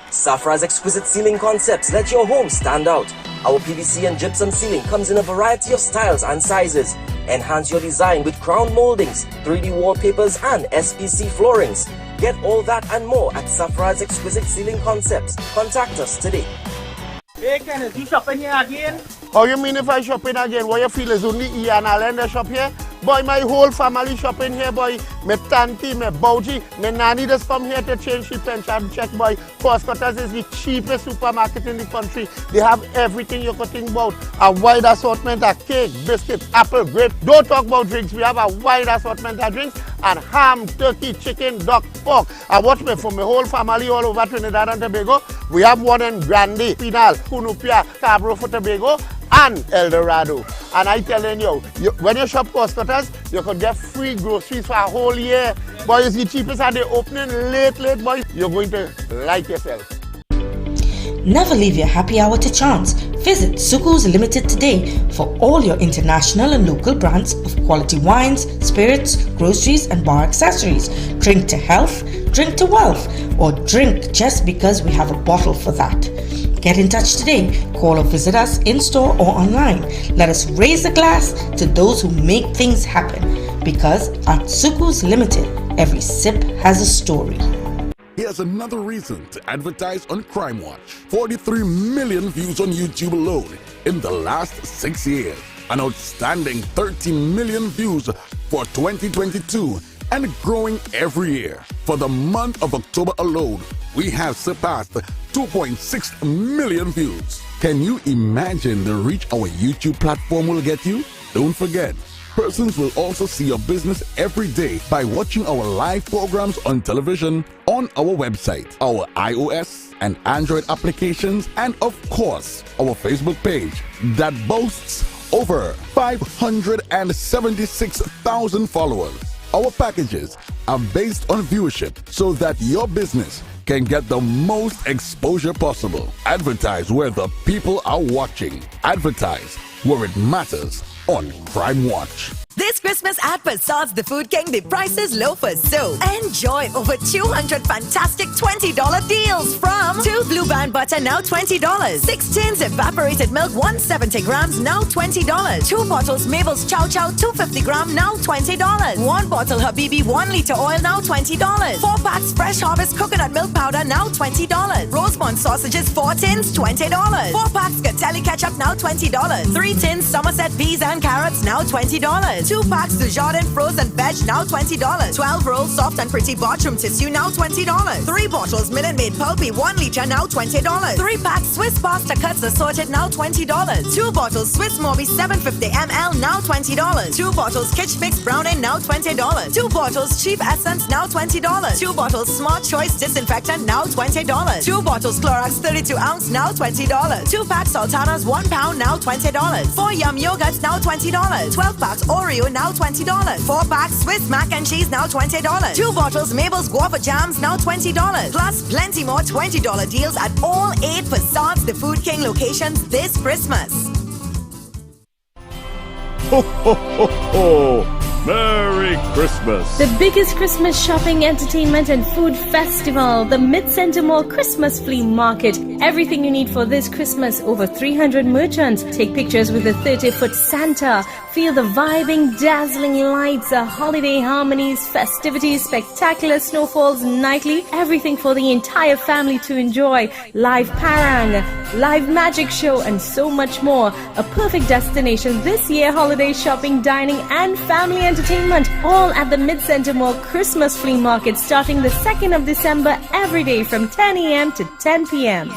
Safra's exquisite ceiling concepts let your home stand out. Our PVC and gypsum ceiling comes in a variety of styles and sizes. Enhance your design with crown moldings, 3D wallpapers and SPC floorings. Get all that and more at Safra's exquisite ceiling concepts. Contact us today. Hey Kenneth, you shopping here again? How you mean if I shopping again? What you feel is only I.A.N that shop here? Boy, my whole family shopping here, boy. My tanti, my bougie, my nanny just come here to change the pension check, boy. Costco's is the cheapest supermarket in the country. They have everything you could think about. A wide assortment of cake, biscuits, apple, grape. Don't talk about drinks. We have a wide assortment of drinks and ham, turkey, chicken, duck, pork. I watch me for my whole family all over Trinidad and Tobago. We have one in Grande, Pinal, Cunupia, Cabro for Tobago, and El Dorado. And I telling you, when you shop Costco's, you could get free groceries for a whole year. Boy, it's the cheapest and they're opening late, boy. You're going to like yourself. Never leave your happy hour to chance. Visit Suku's Limited today for all your international and local brands of quality wines, spirits, groceries and bar accessories. Drink to health, drink to wealth, or drink just because we have a bottle for that. Get in touch today. Call or visit us in-store or online. Let us raise a glass to those who make things happen. Because at Suku's Limited, every sip has a story. Here's another reason to advertise on Crime Watch. 43 million views on YouTube alone in the last 6 years. An outstanding 13 million views for 2022 and growing every year. For the month of October alone, we have surpassed 2.6 million views. Can you imagine the reach our YouTube platform will get you? Don't forget, persons will also see your business every day by watching our live programs on television, on our website, our iOS and Android applications, and of course, our Facebook page that boasts over 576,000 followers. Our packages are based on viewership so that your business can get the most exposure possible. Advertise where the people are watching. Advertise where it matters on Crime Watch. This Christmas at Passad's The Food King, the price is low for so. Enjoy over 200 fantastic $20 deals from 2 Blue Band butter now $20, 6 tins evaporated milk 170 grams now $20, 2 bottles Mabel's Chow Chow 250 gram now $20, 1 bottle Habibi 1 liter oil now $20, 4 packs Fresh Harvest coconut milk powder now $20, Rosemont sausages 4 tins $20, 4 packs Gatelli ketchup now $20, 3 tins Somerset peas and carrots now $20. 2 packs to Jordan frozen veg, now $20. 12 rolls soft and pretty bathroom tissue, now $20. 3 bottles Minute Maid pulpy, 1 liter, now $20. 3 packs Swiss pasta cuts assorted, now $20. 2 bottles Swiss Morby 750 ml, now $20. 2 bottles Kitsch Fix Browning, now $20. 2 bottles Chief Essence, now $20. 2 bottles Smart Choice Disinfectant, now $20. 2 bottles Clorox 32 ounce, now $20. 2 packs Sultanas 1 pound, now $20. 4 Yum Yogurts, now $20. 12 packs Oreo, now $20. 4 packs Swiss Mac and Cheese, now $20. 2 bottles Mabel's Guava Jams, now $20. Plus plenty more $20 deals at all 8 Facades the Food King locations this Christmas. Ho, ho, ho, ho! Merry Christmas! The biggest Christmas shopping, entertainment and food festival, the Mid-Center Mall Christmas Flea Market. Everything you need for this Christmas, over 300 merchants. Take pictures with the 30-foot Santa. Feel the vibing, dazzling lights, the holiday harmonies, festivities, spectacular snowfalls nightly. Everything for the entire family to enjoy. Live parang, live magic show and so much more. A perfect destination this year, holiday shopping, dining and family entertainment, all at the Mid-Center Mall Christmas Flea Market starting the 2nd of December every day from 10 a.m. to 10 p.m.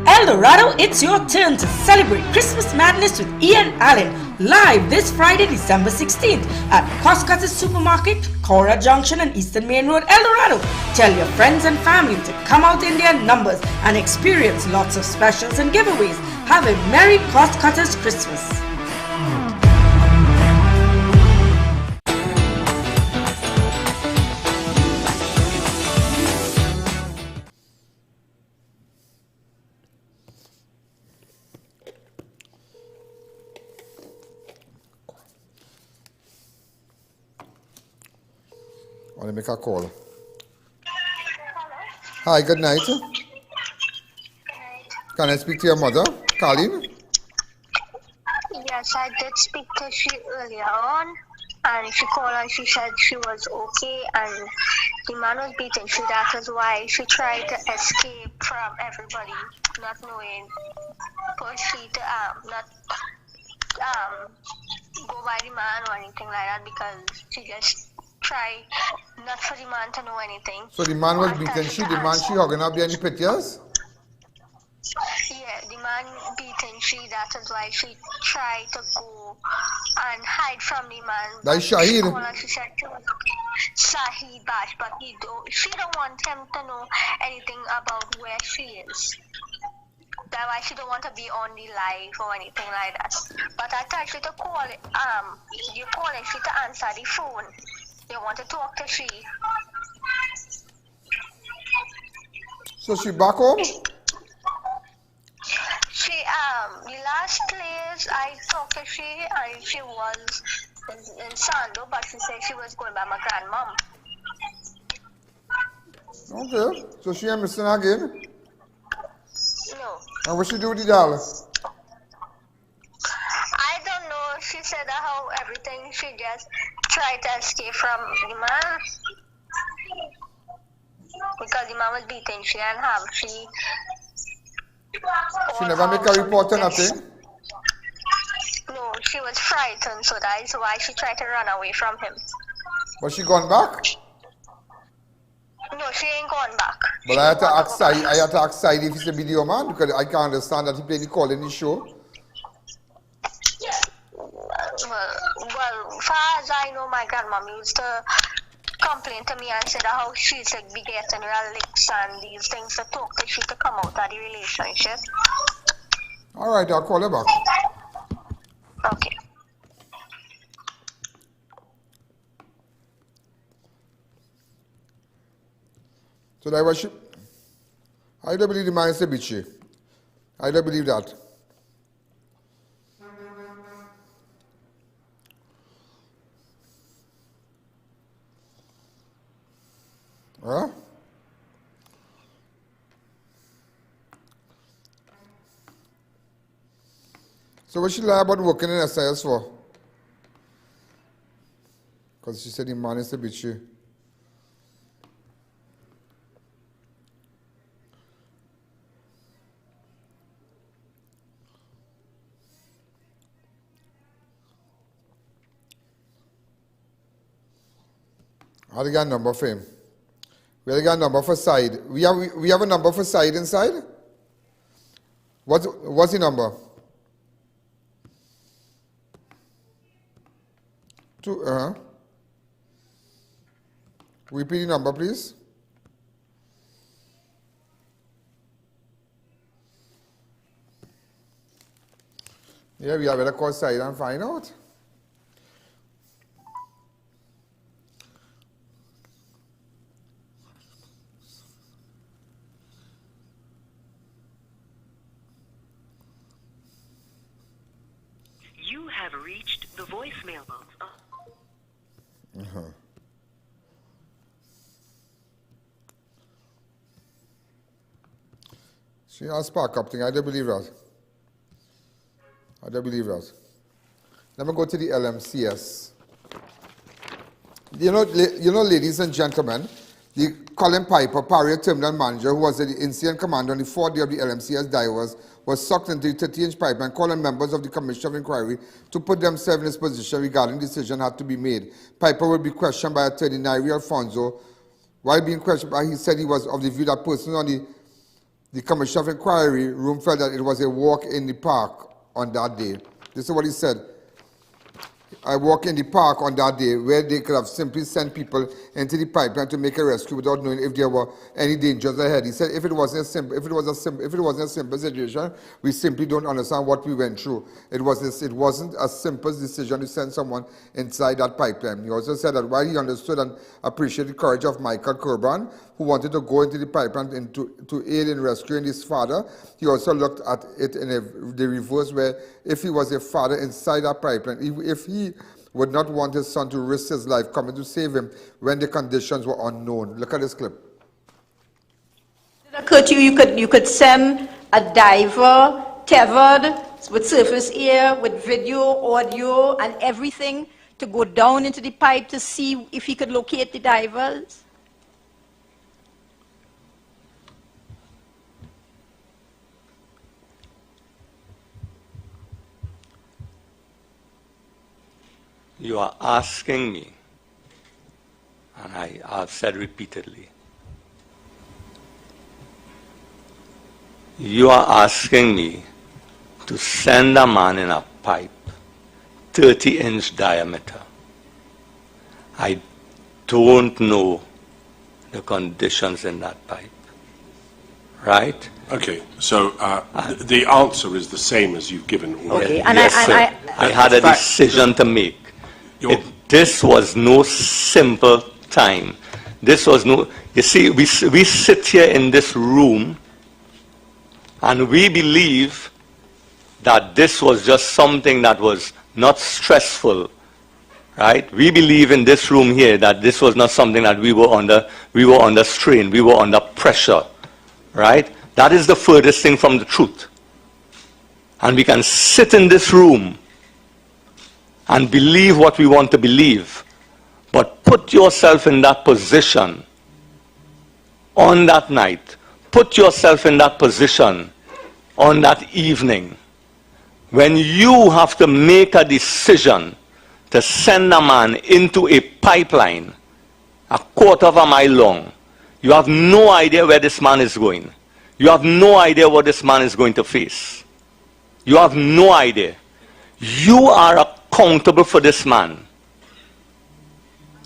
El Dorado, it's your turn to celebrate Christmas madness with I.A.N. live this Friday, December 16th at Costco's Supermarket, Cora Junction and Eastern Main Road, El Dorado. Tell your friends and family to come out in their numbers and experience lots of specials and giveaways. Have a Merry Costco's Christmas. I want to make a call. Hi, good night. Can I speak to your mother, Colleen? Yes, I did speak to she earlier on, and she called and she said she was okay, and the man was beating she. That was why she tried to escape from everybody, not knowing, for she to not go by the man or anything like that, because she just tried not for the man to know anything. So the man was beating she, the man she hugging up any pictures? Yeah, the man beating she, that is why she tried to go and hide from the man. That is Shahid. She said she was okay. Shahid Bash, but she don't want him to know anything about where she is. That's why she don't want to be on the live or anything like that. But I told she to call you calling she to answer the phone. You want to talk to she. So she back home? She the last place I talked to she, and she was in Sando, but she said she was going by my grandmom. Okay, so she ain't missing again? No. And what she do with the dollar? I don't know. She said how everything, she just tried to escape from the man. Because the man was beating she and have she. She never make a report or nothing? No, she was frightened, so that is why she tried to run away from him. But she gone back? No, she ain't gone back. But I had to ask Said if he's a video man, because I can't understand that he played the call in the show. Well, far as I know, my grandmom used to complain to me and said how she's like be getting her lips and these things to talk to she to come out of the relationship. Alright, I'll call her back. Okay. So that was she. I don't believe the man is a bitchy. I don't believe that. Huh? So what she lie about working in SIS for? Because she said the man is a bitchy. How do you got a number for him? We got a number for side. We have a number for side inside? What's the number? Repeat the number, please. Yeah, we have better call side and find out. You have reached the voicemail box. See, I'll spark up thing. I don't believe that. Let me go to the LMCS. You know, ladies and gentlemen, the Colin Piper, Parrier terminal manager, who was the incident commander on the 4th day of the LMCS divers, was sucked into the 30-inch pipe and calling members of the Commission of Inquiry to put themselves in this position regarding the decision had to be made. Piper will be questioned by attorney Nairi Alfonso. While being questioned, he said he was of the view that persons on the Commission of Inquiry room felt that it was a walk in the park on that day. This is what he said. I walk in the park on that day where they could have simply sent people into the pipeline to make a rescue without knowing if there were any dangers ahead. He said if it wasn't a simple situation, we simply don't understand what we went through. It wasn't a simple decision to send someone inside that pipeline. He also said that while he understood and appreciated the courage of Michael Kurban, who wanted to go into the pipeline and to aid in rescuing his father, he also looked at it in the reverse, where if he was a father inside that pipeline, if he would not want his son to risk his life coming to save him when the conditions were unknown. Look at this clip. Did it occur to you you could send a diver tethered with surface air, with video, audio, and everything to go down into the pipe to see if he could locate the divers? You are asking me, and I have said repeatedly, you are asking me to send a man in a pipe, 30-inch diameter. I don't know the conditions in that pipe, right? Okay, so the answer is the same as you've given already. Okay, and yes, sir. I had a decision to make. This was no simple time. This was no, you see, we sit here in this room and we believe that this was just something that was not stressful, right? We believe in this room here that this was not something that we were under strain, we were under pressure, right? That is the furthest thing from the truth. And we can sit in this room and believe what we want to believe, but put yourself in that position on that night. Put yourself in that position on that evening when you have to make a decision to send a man into a pipeline a quarter of a mile long. You have no idea where this man is going. You have no idea what this man is going to face. You have no idea. You are accountable for this man.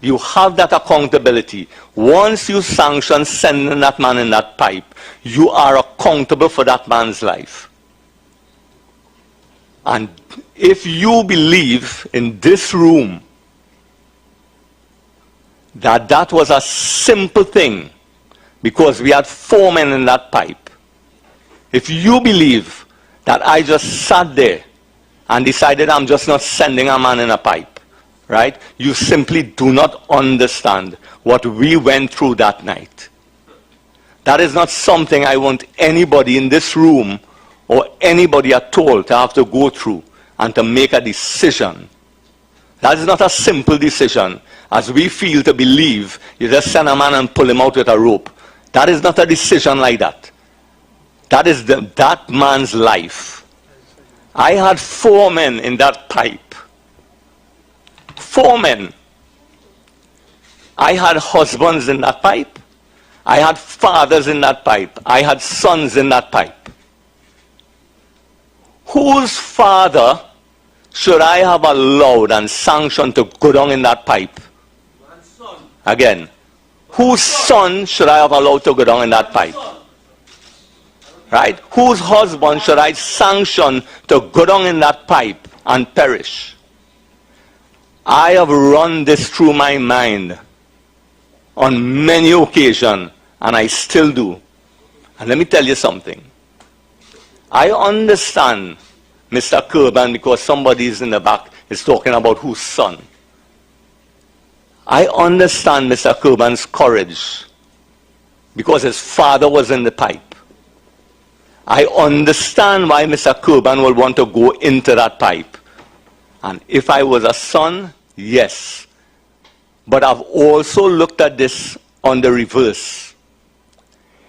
You have that accountability. Once you sanction sending that man in that pipe, you are accountable for that man's life. And if you believe in this room that that was a simple thing, because we had 4 men in that pipe, if you believe that I just sat there and decided I'm just not sending a man in a pipe, right? You simply do not understand what we went through that night. That is not something I want anybody in this room or anybody at all to have to go through and to make a decision. That is not a simple decision, as we feel to believe you just send a man and pull him out with a rope. That is not a decision like that. That is that man's life. I had 4 men in that pipe. 4 men. I had husbands in that pipe. I had fathers in that pipe. I had sons in that pipe. Whose father should I have allowed and sanctioned to go down in that pipe? Again, whose son should I have allowed to go down in that pipe? Right? Whose husband should I sanction to go down in that pipe and perish? I have run this through my mind on many occasions, and I still do. And let me tell you something. I understand Mr. Kirban, because somebody is in the back is talking about whose son. I understand Mr. Kirban's courage because his father was in the pipe. I understand why Mr. Kirban will want to go into that pipe. And if I was a son, yes. But I've also looked at this on the reverse.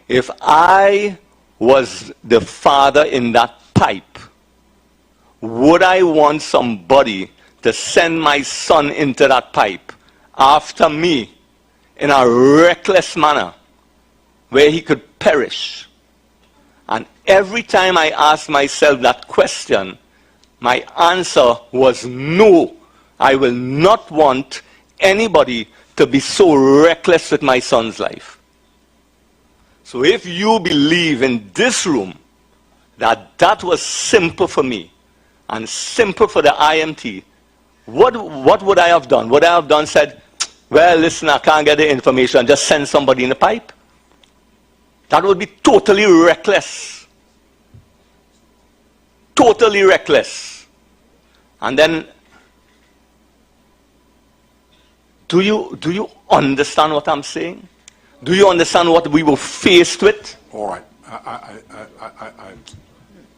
If I was the father in that pipe, would I want somebody to send my son into that pipe after me in a reckless manner where he could perish? And every time I asked myself that question, my answer was no. I will not want anybody to be so reckless with my son's life. So if you believe in this room that that was simple for me and simple for the IMT, what would I have done? Would I have done said, well, listen, I can't get the information, just send somebody in the pipe? That would be totally reckless. Totally reckless. And then, do you understand what I'm saying? Do you understand what we were faced with? All right.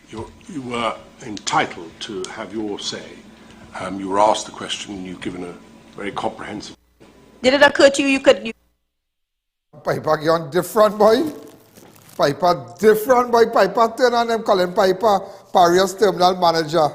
You were entitled to have your say. You were asked the question and you've given a very comprehensive. Did it occur to you could... Piper gone different, boy. Piper different, boy. Piper turn on them calling Piper Parias terminal manager.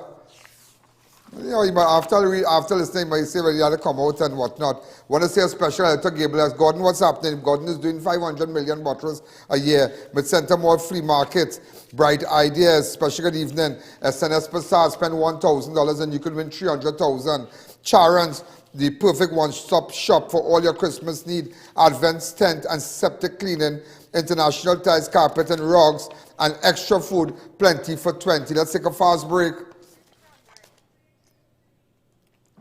You know, after listening, you say, well, you had to come out and whatnot. Want to say a special help to Gabriel. Gordon, what's happening? Gordon is doing 500 million bottles a year. Mid-Center Mall Flea Market. Bright ideas. Special good evening. SNS Passage, spend $1,000 and you could win 300,000. Charon's, the perfect one-stop shop for all your Christmas need. Advent tent and septic cleaning. International tiles, carpet and rugs. And extra food. Plenty for 20. Let's take a fast break.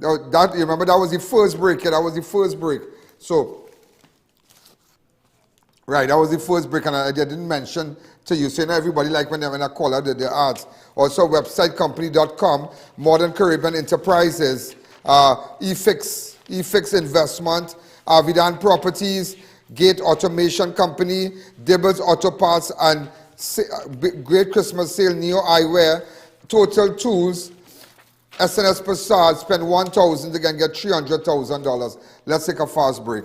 That, you remember, that was the first break. Yeah, that was the first break. So, right, that was the first break, and I didn't mention to you. So, you know, everybody, like when I call out their ads. Also, website company.com, Modern Caribbean Enterprises, eFix Investment, Avidan Properties, Gate Automation Company, Dibbles Auto Parts, and Great Christmas Sale, Neo Eyewear, Total Tools, SNS Passage, spend $1,000 again, get $300,000. Let's take a fast break.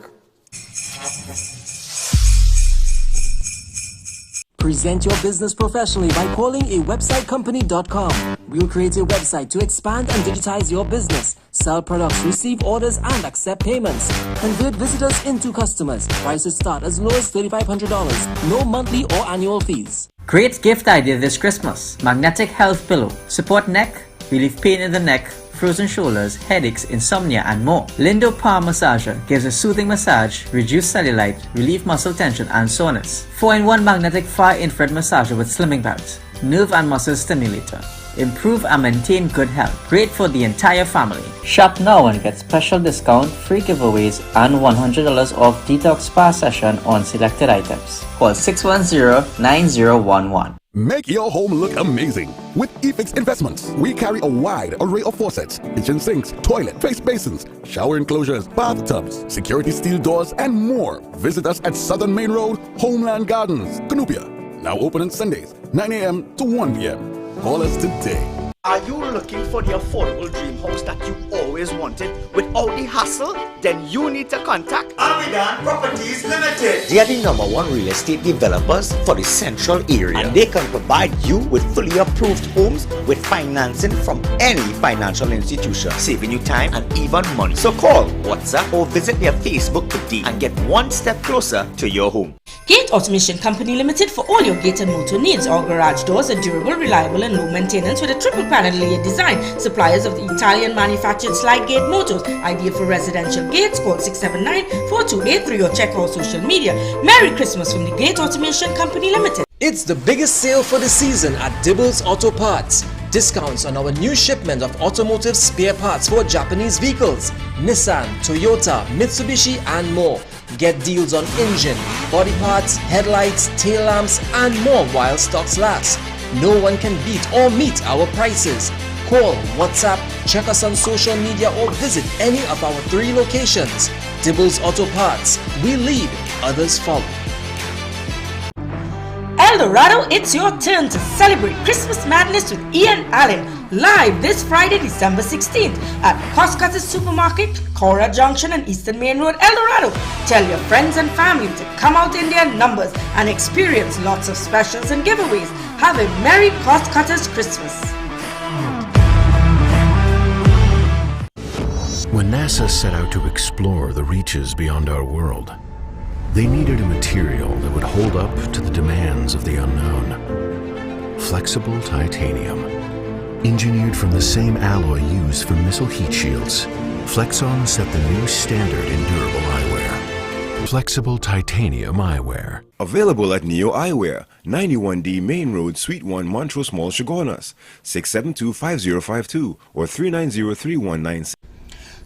Present your business professionally by calling a websitecompany.com. We'll create a website to expand and digitize your business, sell products, receive orders, and accept payments. Convert visitors into customers. Prices start as low as $3,500. No monthly or annual fees. Great gift idea this Christmas. Magnetic Health Pillow. Support neck, relieve pain in the neck, frozen shoulders, headaches, insomnia, and more. Lindo Palm Massager gives a soothing massage, reduce cellulite, relieve muscle tension and soreness. 4-in-1 magnetic far-infrared massager with slimming bands. Nerve and muscle stimulator. Improve and maintain good health. Great for the entire family. Shop now and get special discount, free giveaways, and $100 off detox spa session on selected items. Call 610-9011. Make your home look amazing with eFix Investments. We carry a wide array of faucets, kitchen sinks, toilet, face basins, shower enclosures, bathtubs, security steel doors, and more. Visit us at Southern Main Road, Homeland Gardens, Canoopia. Now open on Sundays, 9 a.m. to 1 p.m. Call us today. Are you looking for the affordable dream house that you always always wanted without the hassle, then you need to contact I.A.N Properties Limited. They are the #1 real estate developers for the central area, and they can provide you with fully approved homes with financing from any financial institution, saving you time and even money. So call, WhatsApp, or visit their Facebook today and get one step closer to your home. Gate Automation Company Limited for all your gate and motor needs. Our garage doors are durable, reliable and low maintenance with a triple panel layer design. Suppliers of the Italian manufactured slide gate motors. Ideal for residential gates. Call 679-4283 or check our social media. Merry Christmas from the Gate Automation Company Limited. It's the biggest sale for the season at Dibbles Auto Parts. Discounts on our new shipment of automotive spare parts for Japanese vehicles, Nissan, Toyota, Mitsubishi and more. Get deals on engine, body parts, headlights, tail lamps and more while stocks last. No one can beat or meet our prices. Call, WhatsApp, check us on social media or visit any of our 3 locations. Dibbles Auto Parts. We lead, others follow. El Dorado, it's your turn to celebrate Christmas madness with I.A.N. live this Friday, December 16th at Costco's Supermarket, Cora Junction and Eastern Main Road, El Dorado. Tell your friends and family to come out in their numbers and experience lots of specials and giveaways. Have a Merry Costco's Christmas. When NASA set out to explore the reaches beyond our world, they needed a material that would hold up to the demands of the unknown. Flexible titanium. Engineered from the same alloy used for missile heat shields, Flexon set the new standard in durable eyewear. Flexible titanium eyewear. Available at Neo Eyewear, 91D Main Road, Suite 1, Montrose Mall, Chaguanas, 672-5052 or 390-3196.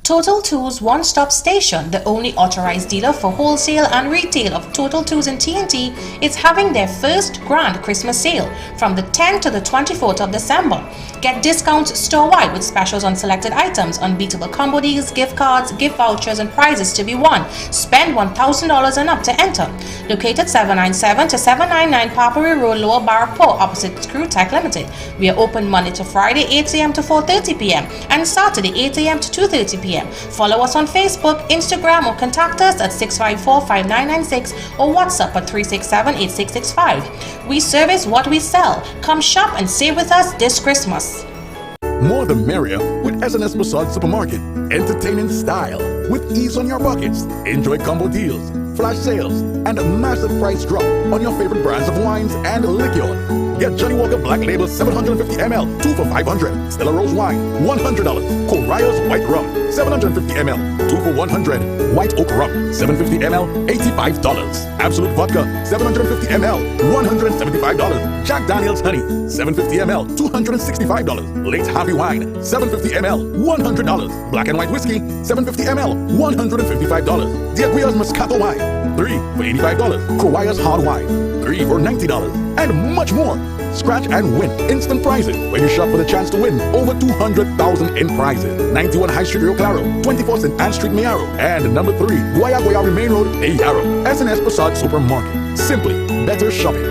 Total Tools One-Stop Station, the only authorized dealer for wholesale and retail of Total Tools in TNT, is having their first grand Christmas sale from the 10th to the 24th of December. Get discounts store-wide with specials on selected items, unbeatable combo deals, gift cards, gift vouchers, and prizes to be won. Spend $1,000 and up to enter. Located 797 to 799 Parbury Road, Lower Barrackport, opposite Screw Tech Limited. We are open Monday to Friday, 8 a.m. to 4:30 p.m. and Saturday, 8 a.m. to 2:30 p.m. Follow us on Facebook, Instagram, or contact us at 654-5996 or WhatsApp at 367-8665. We service what we sell. Come shop and save with us this Christmas. More the merrier with SNS Masad Supermarket. Entertaining style with ease on your buckets. Enjoy combo deals, flash sales, and a massive price drop on your favorite brands of wines and liquor. Get Johnny Walker Black Label 750 ml, 2 for $500. Stella Rose Wine, $100. Coria's White Rum, 750 ml, 2 for $100. White Oak Rum, 750 ml, $85. Absolute Vodka, 750 ml, $175. Jack Daniel's Honey, 750 ml, $265. Late Harvey Wine, 750 ml, $100. Black and White Whiskey, 750 ml, $155. Diaguia's Moscato Wine, 3 for $85. Coria's Hard Wine, 3 for $90. And much more. Scratch and win instant prizes when you shop for the chance to win over $200,000 in prizes. 91 High Street, Rio Claro, 24 St. Anne Street, Miaro, and number 3, Guaya Main Road, Ayaro. SNS Prasad Supermarket. Simply better shopping.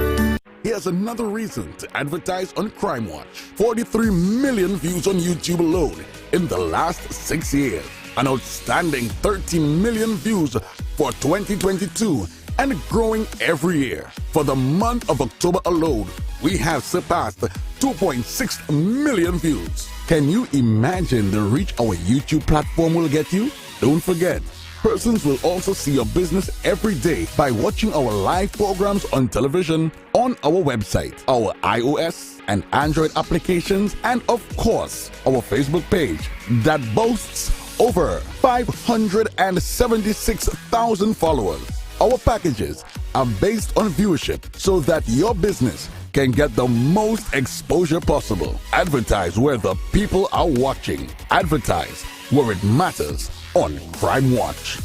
Here's another reason to advertise on Crime Watch. 43 million views on YouTube alone in the last 6 years. An outstanding 13 million views for 2022. And growing every year. For the month of October alone, we have surpassed 2.6 million views. Can you imagine the reach our YouTube platform will get you? Don't forget, persons will also see your business every day by watching our live programs on television, on our website, our iOS and Android applications, and of course, our Facebook page that boasts over 576,000 followers. Our packages are based on viewership so that your business can get the most exposure possible. Advertise where the people are watching. Advertise where it matters on Crime Watch.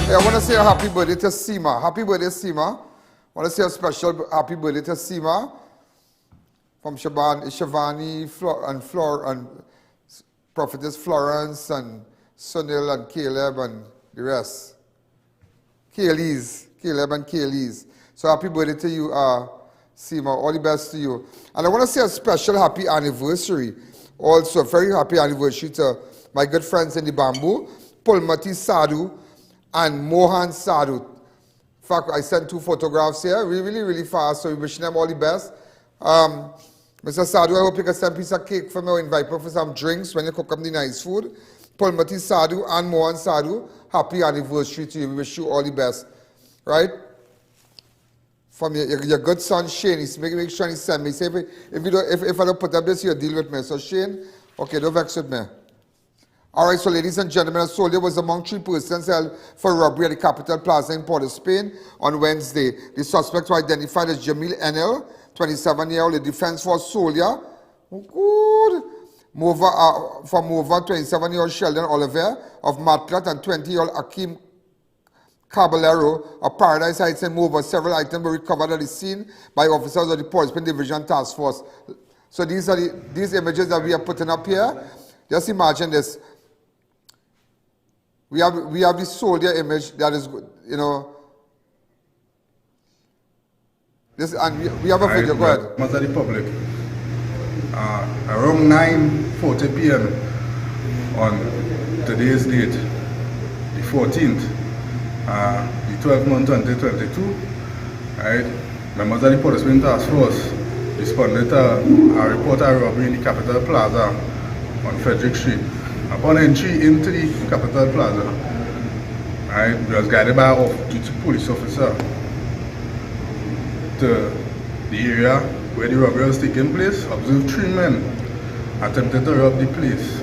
Hey, I want to say a happy birthday to Seema. Happy birthday, Seema. I want to say a special happy birthday to Seema from Shavani and Prophetess Florence and Sunil and Caleb and the rest. Caleb and Kaylee's. So happy birthday to you, Seema, all the best to you. And I want to say a special happy anniversary. Also, a very happy anniversary to my good friends in the Bamboo, Pulmati Sadhu and Mohan Sadhu. In fact, I sent 2 photographs here, really fast, so we wishing them all the best. Mr. Sadhu, I hope you can send a piece of cake for me or invite me for some drinks when you cook up the nice food. Pulmati Sadhu and Mohan Sadhu, happy anniversary to you. We wish you all the best. Right? From your good son Shane, he's make sure he send me. Say if I don't put up this, you'll deal with me. So Shane, okay, don't vex with me. Alright, so ladies and gentlemen, a soldier was among 3 persons held for robbery at the Capital Plaza in Port of Spain on Wednesday. The suspects were identified as Jamil Enel, 27-year-old, a defense force soldier. Good. From Mova, 27-year-old Sheldon Oliver of Matlat and 20-year-old Akim Caballero of Paradise Heights and Mova. Several items were recovered at the scene by officers of the Port of Spain Division Task Force. So these are these images that we are putting up here. Just imagine this. We have the soldier image that is, you know. This, and we have a video. Go ahead. Members of the public. Around 9:40 p.m. on today's date, the 14th, the 12th month 2022, right? Members of the Port of Spain Task Force responded to a report of robbery in the Capital Plaza on Frederick Street. Upon entry into the Capital Plaza, right, we was guided by a police officer to the area where the robbery was taking place. Observed 3 men attempted to rob the place.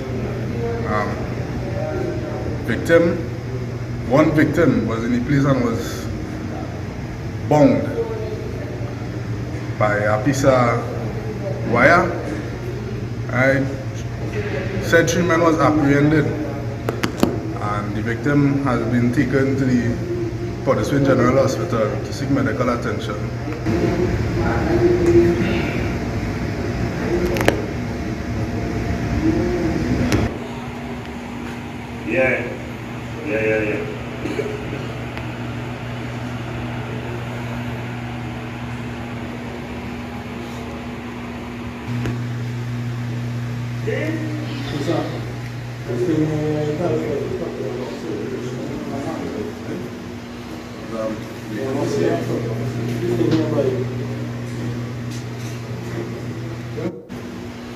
One victim was in the place and was bound by a piece of wire. Right. Said 3 men was apprehended and the victim has been taken to the Port of Spain General Hospital to seek medical attention. Yeah.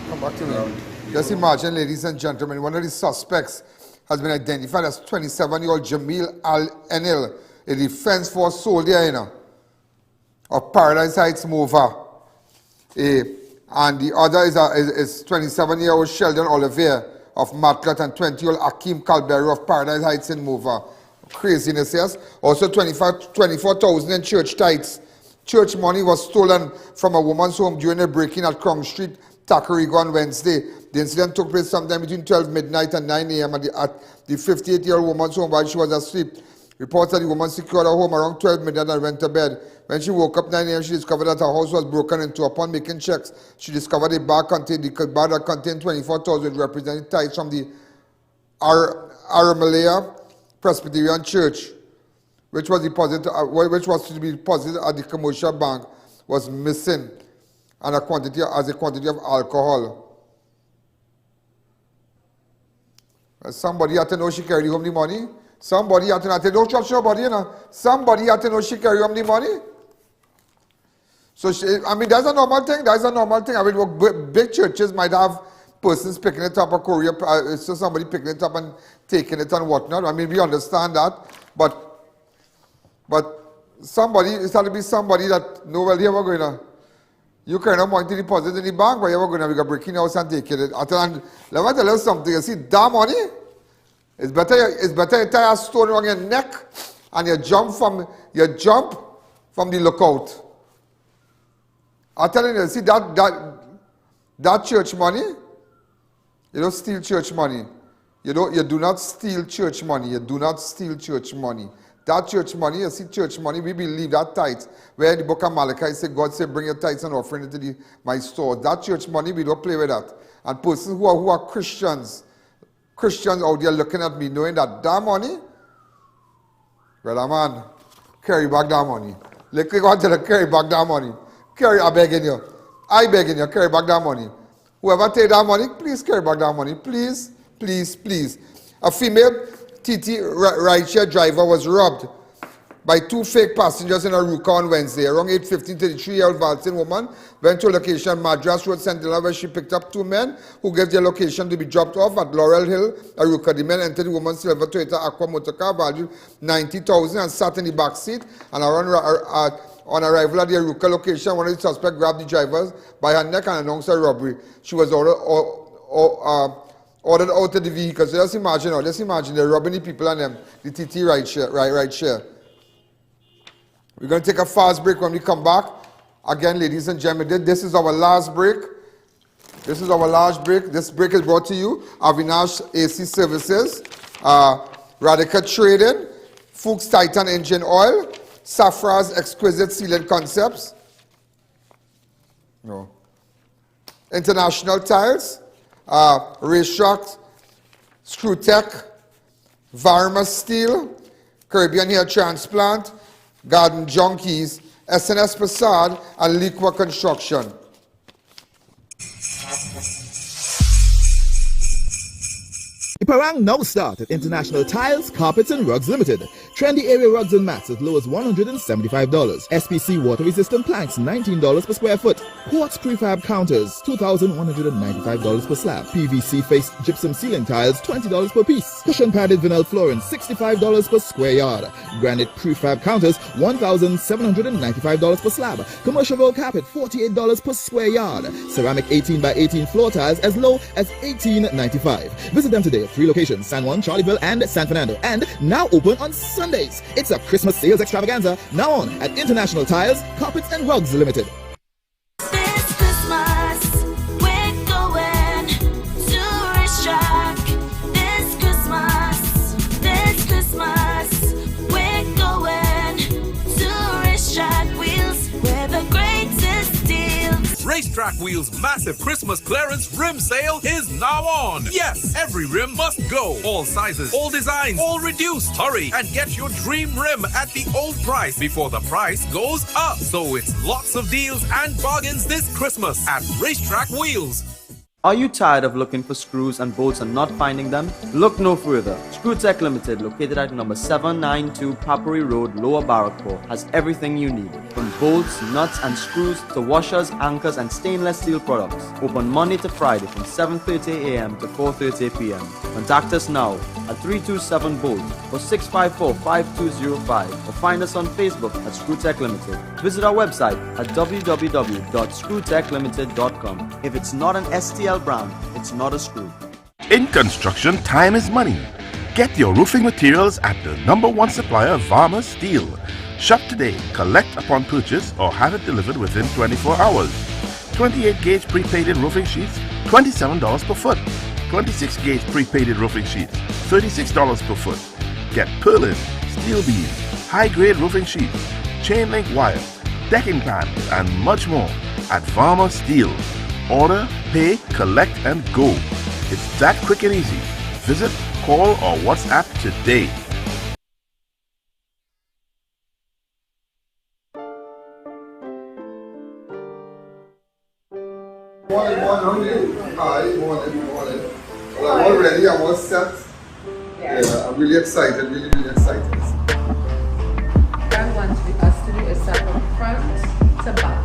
Come back to me. Just imagine, ladies and gentlemen, one of the suspects has been identified as 27-year-old Jamil Enel, a defense force soldier, you know, of Paradise Heights, Mova. And the other is 27-year-old Sheldon Oliver of Matlat and 20-year-old Akim Calbero of Paradise Heights in Mova. Craziness, yes. Also 24,000 in church tithes. Church money was stolen from a woman's home during a break-in at Crown Street, Takarigo on Wednesday. The incident took place sometime between 12 midnight and 9 a.m. at the 58-year-old woman's home while she was asleep. Reports that the woman secured her home around 12 midnight and went to bed. When she woke up 9 a.m., she discovered that her house was broken into. Upon making checks, she discovered a bag that contained 24,000 representing tithes from the Arouca Presbyterian Church, which was to be deposited at the commercial bank, was missing, and a quantity of alcohol. Somebody had to know she carried home the money. Somebody had to know. Don't trust your body, you know. Somebody had to know she carried home the money. So, I mean, that's a normal thing. That's a normal thing. I mean, big churches might have persons picking it up, a courier, so somebody picking it up and taking it and whatnot. I mean, we understand that. But somebody, it's got to be somebody that, no, well, here we're going to, you cannot want to deposit in the bank, but you're going to break in the house and take it. And let me tell you something. You see, that money, it's better you tie a stone around your neck and you jump from the lookout. I'm telling you, see that church money, you don't steal church money. You do not steal church money. You do not steal church money. That church money, you see church money, we believe that tithes. Where in the book of Malachi say, God say, bring your tithes and offering into my store. That church money, we don't play with that. And persons who are Christians out there looking at me, knowing that money, well, man, carry back that money. Let me go and tell you, carry back that money. Carry, I begging you. I begging you, carry back that money. Whoever take that money, please carry back that money. Please, please, please. A female TT rideshare driver was robbed by 2 fake passengers in Arouca on Wednesday. Around 8:15, 33-year-old Valsayn woman went to a location, Madras Road, Sentinel, where she picked up 2 men who gave their location to be dropped off at Laurel Hill, Arouca. The men entered the woman's silver Toyota Aqua motor car valued $90,000 and sat in the back seat. And on arrival at the Arouca location, one of the suspects grabbed the driver by her neck and announced a robbery. She was ordered out of the vehicle. So just imagine they're robbing the people and them, the TT rideshare. We're going to take a fast break. When we come back. Again, ladies and gentlemen, this is our last break. This is our last break. This break is brought to you, Avinash AC Services, Radical Trading, Fuchs Titan Engine Oil, Safra's Exquisite Sealant Concepts, International Tiles, Racetrack, Screw Tech, Varma Steel, Caribbean Hair Transplant, Garden Junkies, SNS Facade, and Liqua Construction. Parang now start at International Tiles, Carpets and Rugs Limited. Trendy area rugs and mats as low as $175. SPC water-resistant planks, $19 per square foot. Quartz prefab counters, $2,195 per slab. PVC faced gypsum ceiling tiles, $20 per piece. Cushion padded vinyl flooring, $65 per square yard. Granite prefab counters, $1,795 per slab. Commercial roll carpet, $48 per square yard. Ceramic 18 by 18 floor tiles as low as $18.95. Visit them today at 3 locations, San Juan, Charleville, and San Fernando, and now open on Sundays. It's a Christmas sales extravaganza now on at International Tiles, Carpets and Rugs Limited. This Christmas, we're going to racetrack. This Christmas, we're going to racetrack wheels. We're the greatest deals. Racetrack Wheels' massive Christmas clearance rim sale is now on. Yes, every rim must go. All sizes, all designs, all reduced. Hurry and get your dream rim at the old price before the price goes up. So it's lots of deals and bargains this Christmas at Racetrack Wheels. Are you tired of looking for screws and bolts and not finding them? Look no further. Screw Tech Limited, located at number 792 Papri Road, Lower Barrackpore, has everything you need. From bolts, nuts and screws to washers, anchors and stainless steel products. Open Monday to Friday from 7:30 a.m. to 4:30 p.m. Contact us now at 327-BOLT or 654-5205 or find us on Facebook at Screw Tech Limited. Visit our website at www.screwtechlimited.com. If it's not an STL brand, it's not a screw. In construction, time is money. Get your roofing materials at the #1 supplier, Varma Steel. Shop today, collect upon purchase, or have it delivered within 24 hours. 28-gauge pre-painted roofing sheets, $27 per foot. 26-gauge pre-painted roofing sheets, $36 per foot. Get purlin, steel beams, high-grade roofing sheets, chain link wire, decking pans, and much more at Varma Steel. Order, pay, collect, and go. It's that quick and easy. Visit, call, or WhatsApp today. Morning. Hi, morning. Well, I'm all ready, I'm all set. Yeah, I'm really excited, really excited. Frank wants us to do a set from front to back.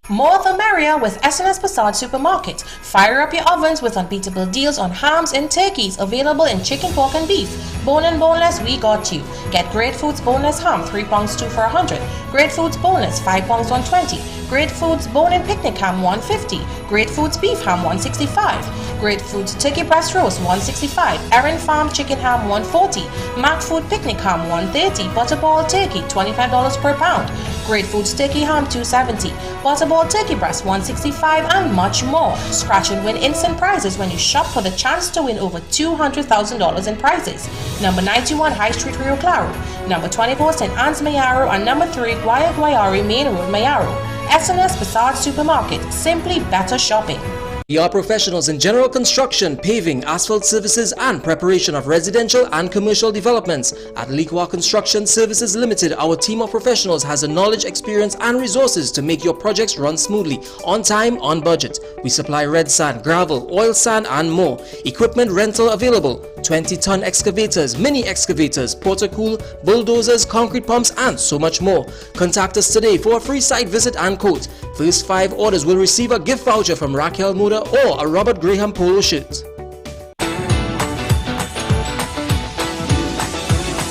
More the merrier with SNS Passad Supermarket. Fire up your ovens with unbeatable deals on hams and turkeys available in chicken, pork and beef. Bone and boneless, we got you. Get Great Foods boneless ham, 3 pounds 2 for 100. Great Foods boneless, 5 pounds 120. Great Foods bone and picnic ham, 150. Great Foods beef ham, 165. Great Foods Turkey Breast Roast 165, Erin Farm Chicken Ham 140, Mac Food Picnic Ham 130, Butterball Turkey $25 per pound, Great Foods Turkey Ham 270, Butterball Turkey Breast 165, and much more. Scratch and win instant prizes when you shop for the chance to win over $200,000 in prizes. Number 91 High Street, Rio Claro, number 24 St. Anne's, Mayaro, and number 3 Guayari Main Road, Mayaro. SNS Passage Supermarket, simply better shopping. We are professionals in general construction, paving, asphalt services, and preparation of residential and commercial developments. At Liqua Construction Services Limited, our team of professionals has the knowledge, experience, and resources to make your projects run smoothly, on time, on budget. We supply red sand, gravel, oil sand, and more. Equipment rental available: 20-ton excavators, mini excavators, portacool, bulldozers, concrete pumps, and so much more. Contact us today for a free site visit and quote. First 5 orders will receive a gift voucher from Raquel Moda or a Robert Graham polo shirt.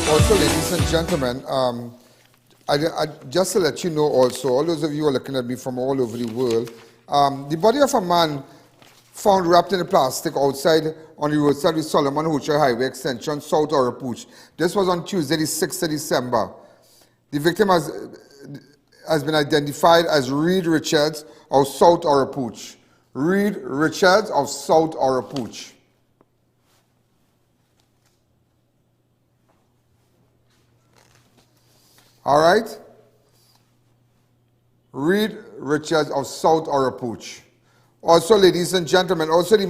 Also, ladies and gentlemen, just to let you know also, all those of you who are looking at me from all over the world, the body of a man found wrapped in plastic outside on the roadside of the Solomon Hocha Highway extension, South Arouca. This was on Tuesday, the 6th of December. The victim has been identified as Reed Richards of South Arouca. Reed Richards of South Arouca. All right? Reed Richards of South Arouca. Also, ladies and gentlemen, also the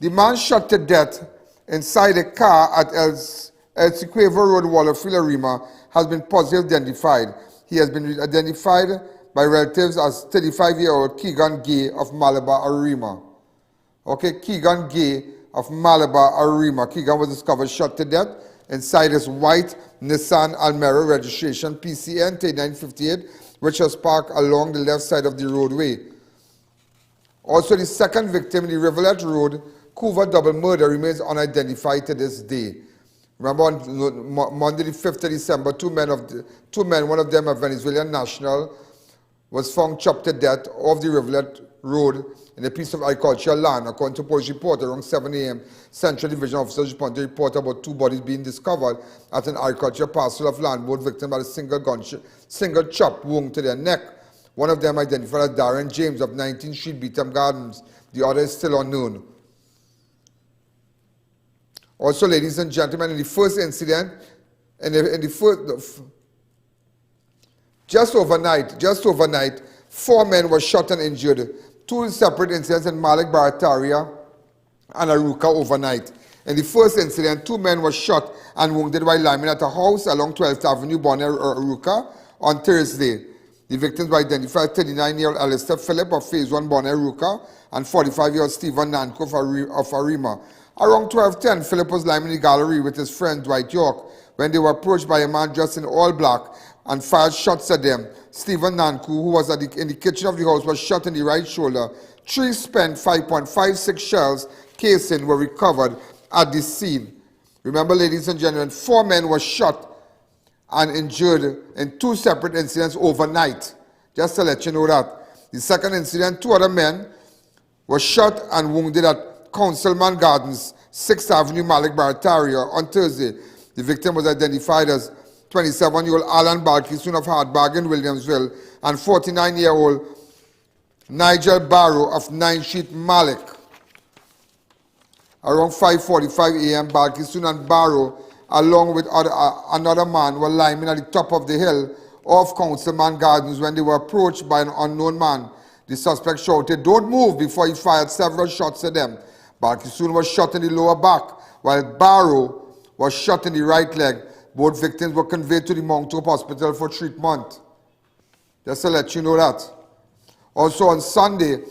man shot to death inside a car at El Sequevo Road, Wallafield, Arima, has been positively identified. He has been identified by relatives as 35-year-old Keegan Gay of Malabar, Arima. Okay, Keegan Gay of Malabar, Arima. Keegan was discovered shot to death inside his white Nissan Almera registration PCN T958, which was parked along the left side of the roadway. Also, the second victim in the Rivulet Road, Couva double murder, remains unidentified to this day. Remember, on Monday, the 5th of December, two men, one of them a Venezuelan national, was found chopped to death off the Rivulet Road in a piece of agricultural land. According to police report, around 7 a.m., Central Division officers responded to report about 2 bodies being discovered at an agricultural parcel of land. Both victims had a single chop wound to their neck. One of them identified as Darren James of 19 Street, Beetham Gardens. The other is still unknown. Also, ladies and gentlemen, in the first incident, just overnight, 4 men were shot and injured. 2 separate incidents in Malik Barataria and Arouca overnight. In the first incident, 2 men were shot and wounded while lining at a house along 12th Avenue, Bonner, Arouca on Thursday. The victims were identified 39-year-old Alistair Phillip of Phase 1 Bonner, Arouca, and 45-year-old Stephen Nanko of Arima. Around 12:10, Phillip was lying in the gallery with his friend Dwight Yorke when they were approached by a man dressed in all black and fired shots at them. Stephen Nanku, who was in the kitchen of the house, was shot in the right shoulder. 3 spent 5.56 shells casing were recovered at the scene. Remember, ladies and gentlemen, 4 men were shot and injured in 2 separate incidents overnight. Just to let you know that. The second incident, 2 other men were shot and wounded at Councilman Gardens, 6th Avenue, Malik Barataria on Thursday. The victim was identified as 27-year-old Alan Balkisun of Hardbargain, Williamsville, and 49-year-old Nigel Barrow of 9th Street, Malik. Around 5:45 a.m., Balkisun and Barrow, along with another man, were lying at the top of the hill off Councilman Gardens when they were approached by an unknown man. The suspect shouted, "Don't move," before he fired several shots at them. Balkisun was shot in the lower back, while Barrow was shot in the right leg. Both victims were conveyed to the Mount Hope Hospital for treatment. Just to let you know that. Also on Sunday,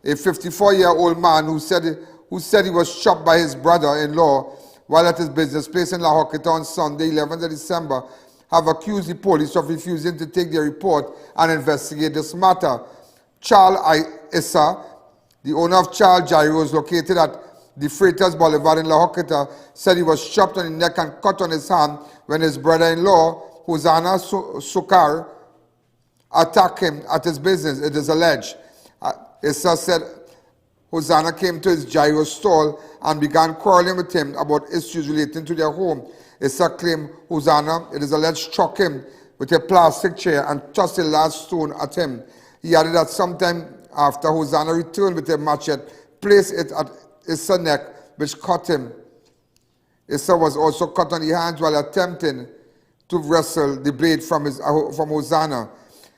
a 54-year-old man who said he was shot by his brother-in-law while at his business place in La Hoqueta on Sunday, 11th of December, have accused the police of refusing to take their report and investigate this matter. Charles Issa, the owner of Charles Gyros, located at the Freitas Boulevard in La Hoqueta, said he was chopped on the neck and cut on his hand when his brother-in-law, Hosanna Sukar, attacked him at his business, it is alleged. Issa said Hosanna came to his gyro stall and began quarreling with him about issues relating to their home. Issa claimed Hosanna, it is alleged, struck him with a plastic chair and tossed a large stone at him. He added that sometime after Hosanna returned with a machete, placed it at Issa's neck, which cut him. Issa was also cut on the hands while attempting to wrestle the blade from Hosanna.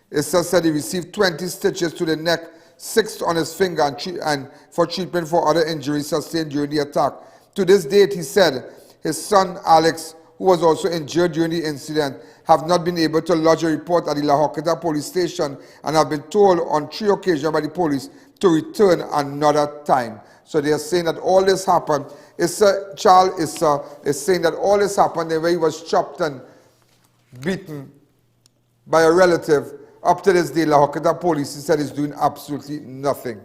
Issa said he received 20 stitches to the neck, 6 on his finger, and for treatment for other injuries sustained during the attack. To this date, he said, his son Alex, who was also injured during the incident, have not been able to lodge a report at the Arouca police station and have been told on 3 occasions by the police to return another time. So they are saying that all this happened. Charles Issa is saying that all this happened the way he was chopped and beaten by a relative. Up to this day, Arouca police, he said, is doing absolutely nothing.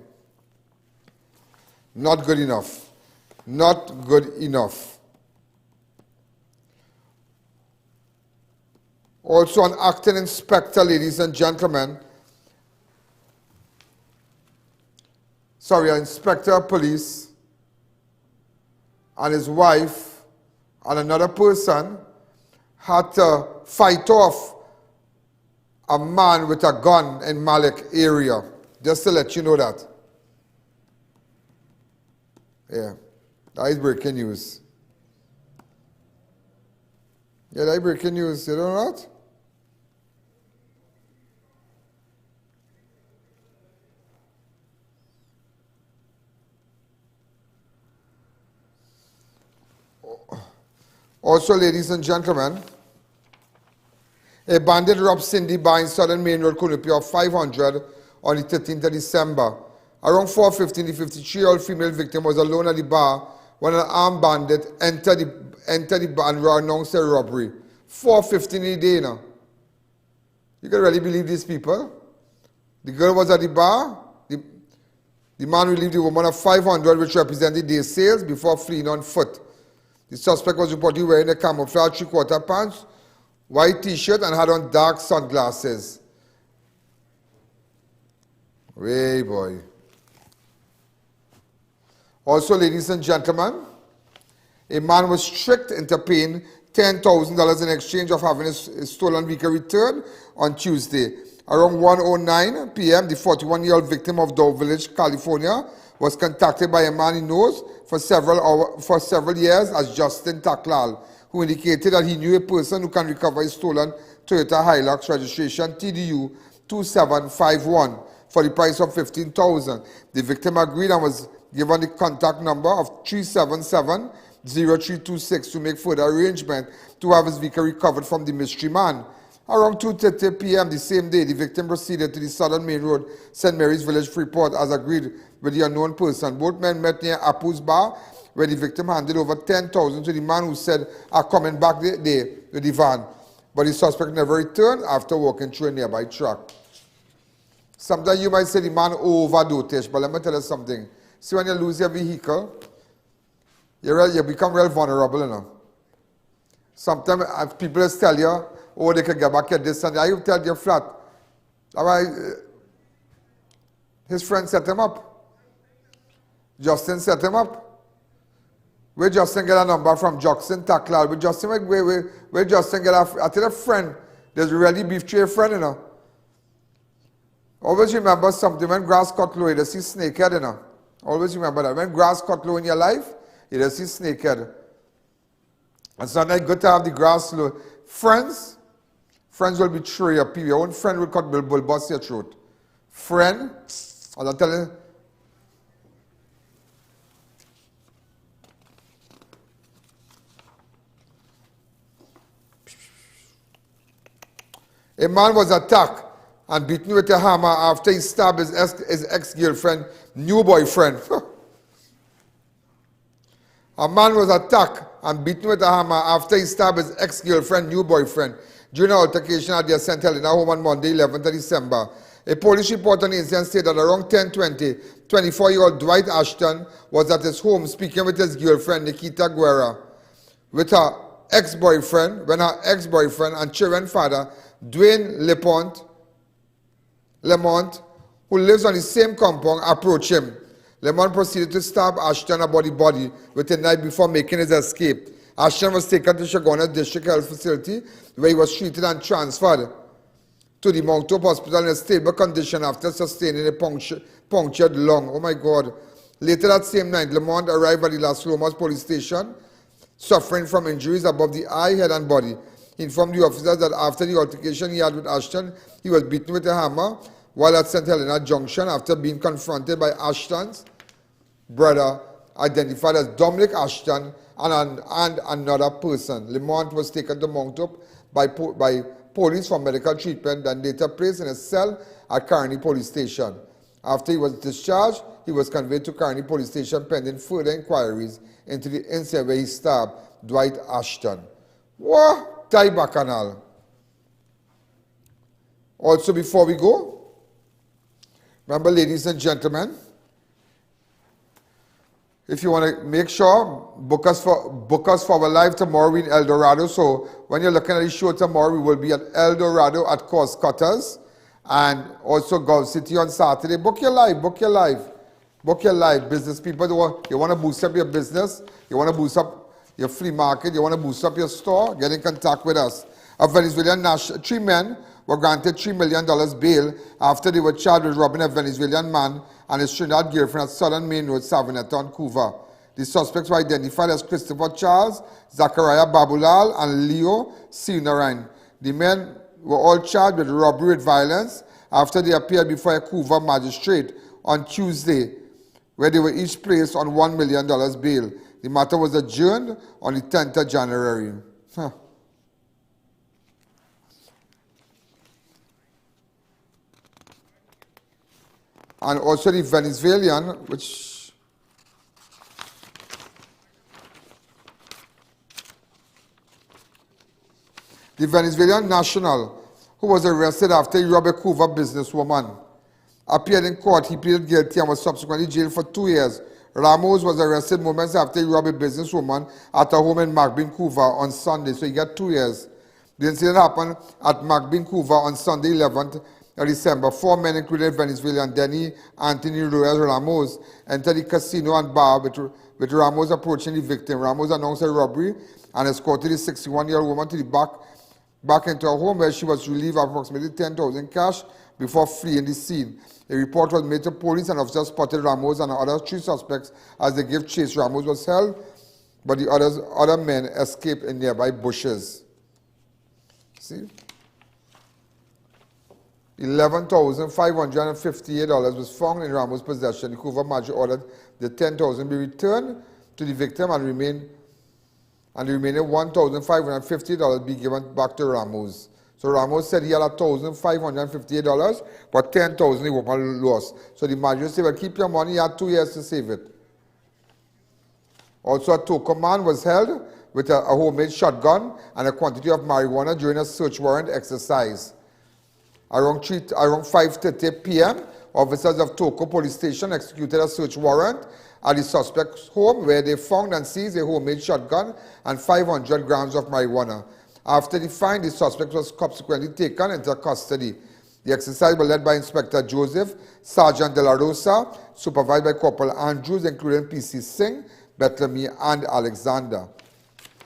Not good enough. Not good enough. Also, an acting inspector, ladies and gentlemen, an inspector of police and his wife and another person had to fight off a man with a gun in Malik area. Just to let you know that. Yeah, that is breaking news. Yeah, that is breaking news. You know that? Also, ladies and gentlemen, a bandit robbed Cindy Bar in Southern Main Road, Kunupia, of 500 on the 13th of December. Around 4:15, the 53-year-old female victim was alone at the bar when an armed bandit entered the bar and announced a robbery. 4:15 in the day now. You can really believe these people? The girl was at the bar. The man relieved the woman of 500, which represented their sales, before fleeing on foot. The suspect was reportedly wearing a camouflage 3/4 pants, white t-shirt, and had on dark sunglasses. Way boy. Also, ladies and gentlemen, a man was tricked into paying $10,000 in exchange of having his stolen vehicle returned on Tuesday. Around 1:09 p.m., the 41-year-old victim of Dow Village, California, was contacted by a man he knows for several years as Justin Taklal, who indicated that he knew a person who can recover his stolen Toyota Hilux registration TDU 2751 for the price of $15,000. The victim agreed and was given the contact number of 377-0326 to make further arrangement to have his vehicle recovered from the mystery man. Around 2:30 p.m. the same day, the victim proceeded to the Southern Main Road, St. Mary's Village, Freeport, as agreed with the unknown person. Both men met near Apu's bar, where the victim handed over $10,000 to the man who said, "are coming back there with the van." But the suspect never returned after walking through a nearby truck. Sometimes you might say the man overdosed, but let me tell you something. See, when you lose your vehicle, you become real vulnerable, you know. Sometimes people just tell you, oh, they can get back at this and that. You tell your flat. His friend set him up. Justin set him up. Where Justin get a number from Justin Taklal. But Justin, where Justin get I tell a friend, there's really beef to a friend, you know. Always remember something, when grass cut low, you just see snakehead, you know. Always remember that. When grass cut low in your life, you just see snakehead. And sometimes it's good to have the grass low. Friends will betray you. Your own friend will bust your throat. Friend, as I'm telling you, a man was attacked and beaten with a hammer after he stabbed his ex-girlfriend, new boyfriend. A man was attacked and beaten with a hammer after he stabbed his ex-girlfriend, new boyfriend, during an altercation at their St. Helena home on Monday, 11th of December. A police report on the incident stated that around 10:20, 24-year-old Dwight Ashton was at his home speaking with his girlfriend, Nikita Guerra, with her ex-boyfriend, when her ex-boyfriend and children father, Dwayne Lemont, who lives on the same compound, approached him. Lemon proceeded to stab Ashton about the body with a knife before making his escape. Ashton was taken to Shagona District Health Facility where he was treated and transferred to the Mount Hope Hospital in a stable condition after sustaining a punctured lung. Oh my God. Later that same night, Lamont arrived at the Las Lomas police station suffering from injuries above the eye, head and body. He informed the officers that after the altercation he had with Ashton, he was beaten with a hammer while at St. Helena Junction after being confronted by Ashton's brother, identified as Dominic Ashton, and another person. Lamont was taken to Mount Hope by police for medical treatment and later placed in a cell at Carney Police Station. After he was discharged, he was conveyed to Carney Police Station pending further inquiries into the incident where he stabbed Dwight Ashton. What? Tai Bacchanal. Also, before we go, remember, ladies and gentlemen, if you want to make sure, book us for our live tomorrow in El Dorado. So when you're looking at the show tomorrow, we will be at El Dorado at Cost Cutters and also Gulf City on Saturday. Book your live. Business people, you want to boost up your business, you want to boost up your flea market, you want to boost up your store, get in contact with us. A Venezuelan three men were granted $3 million bail after they were charged with robbing a Venezuelan man and his Trinidad girlfriend at Southern Main Road, Savanetta, Vancouver. The suspects were identified as Christopher Charles, Zachariah Babulal, and Leo Sinarain. The men were all charged with robbery with violence after they appeared before a Vancouver magistrate on Tuesday, where they were each placed on $1 million bail. The matter was adjourned on the 10th of January. And also the Venezuelan, the Venezuelan national who was arrested after he robbed a Vancouver businesswoman, appeared in court. He pleaded guilty and was subsequently jailed for 2 years. Ramos was arrested moments after he robbed a businesswoman at a home in McBean, Vancouver on Sunday, so he got 2 years. The incident happened at McBean, Vancouver on Sunday, 11th of December. 4 men, including Venezuelan Denny Anthony Ruiz Ramos, entered the casino and bar with Ramos approaching the victim. Ramos announced a robbery and escorted the 61-year-old woman to the back into her home where she was relieved of approximately $10,000 cash before fleeing the scene. A report was made to police and officers spotted Ramos and the other 3 suspects as they gave chase. Ramos was held, but the other men escaped in nearby bushes. See? $11,558 was found in Ramos' possession. The Vancouver magistrate ordered the $10,000 be returned to the victim and the remaining $1,550 be given back to Ramos. So Ramos said he had $1,558, but $10,000 the woman lost. So the magistrate said, well, keep your money, you had 2 years to save it. Also, a Toco man was held with a homemade shotgun and a quantity of marijuana during a search warrant exercise. Around 5:30 p.m., officers of Toco Police Station executed a search warrant at the suspect's home where they found and seized a homemade shotgun and 500 grams of marijuana. After the find, the suspect was subsequently taken into custody. The exercise was led by Inspector Joseph, Sergeant De La Rosa, supervised by Corporal Andrews, including P.C. Singh, Bethlehem, and Alexander.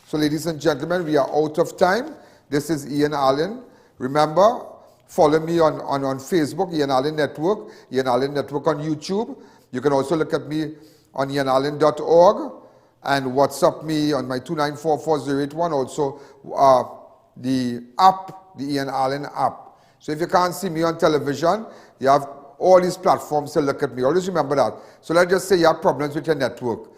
So, ladies and gentlemen, we are out of time. This is I.A.N. Allen. Remember, follow me on Facebook, I.A.N. Allen Network, I.A.N. Allen Network on YouTube. You can also look at me on IANAllen.org and WhatsApp me on my 2944081. Also, the app, the I.A.N. Allen app. So if you can't see me on television, you have all these platforms to look at me. Always remember that. So let's just say you have problems with your network.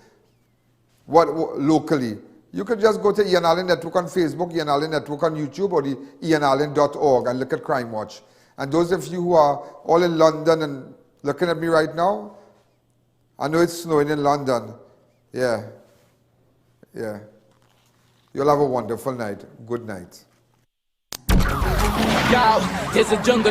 Locally? You could just go to I.A.N. Allen Network on Facebook, I.A.N. Allen Network on YouTube, or the IANAllen.org and look at Crime Watch. And those of you who are all in London and looking at me right now, I know it's snowing in London. Yeah. You'll have a wonderful night. Good night. Yo, there's a jungle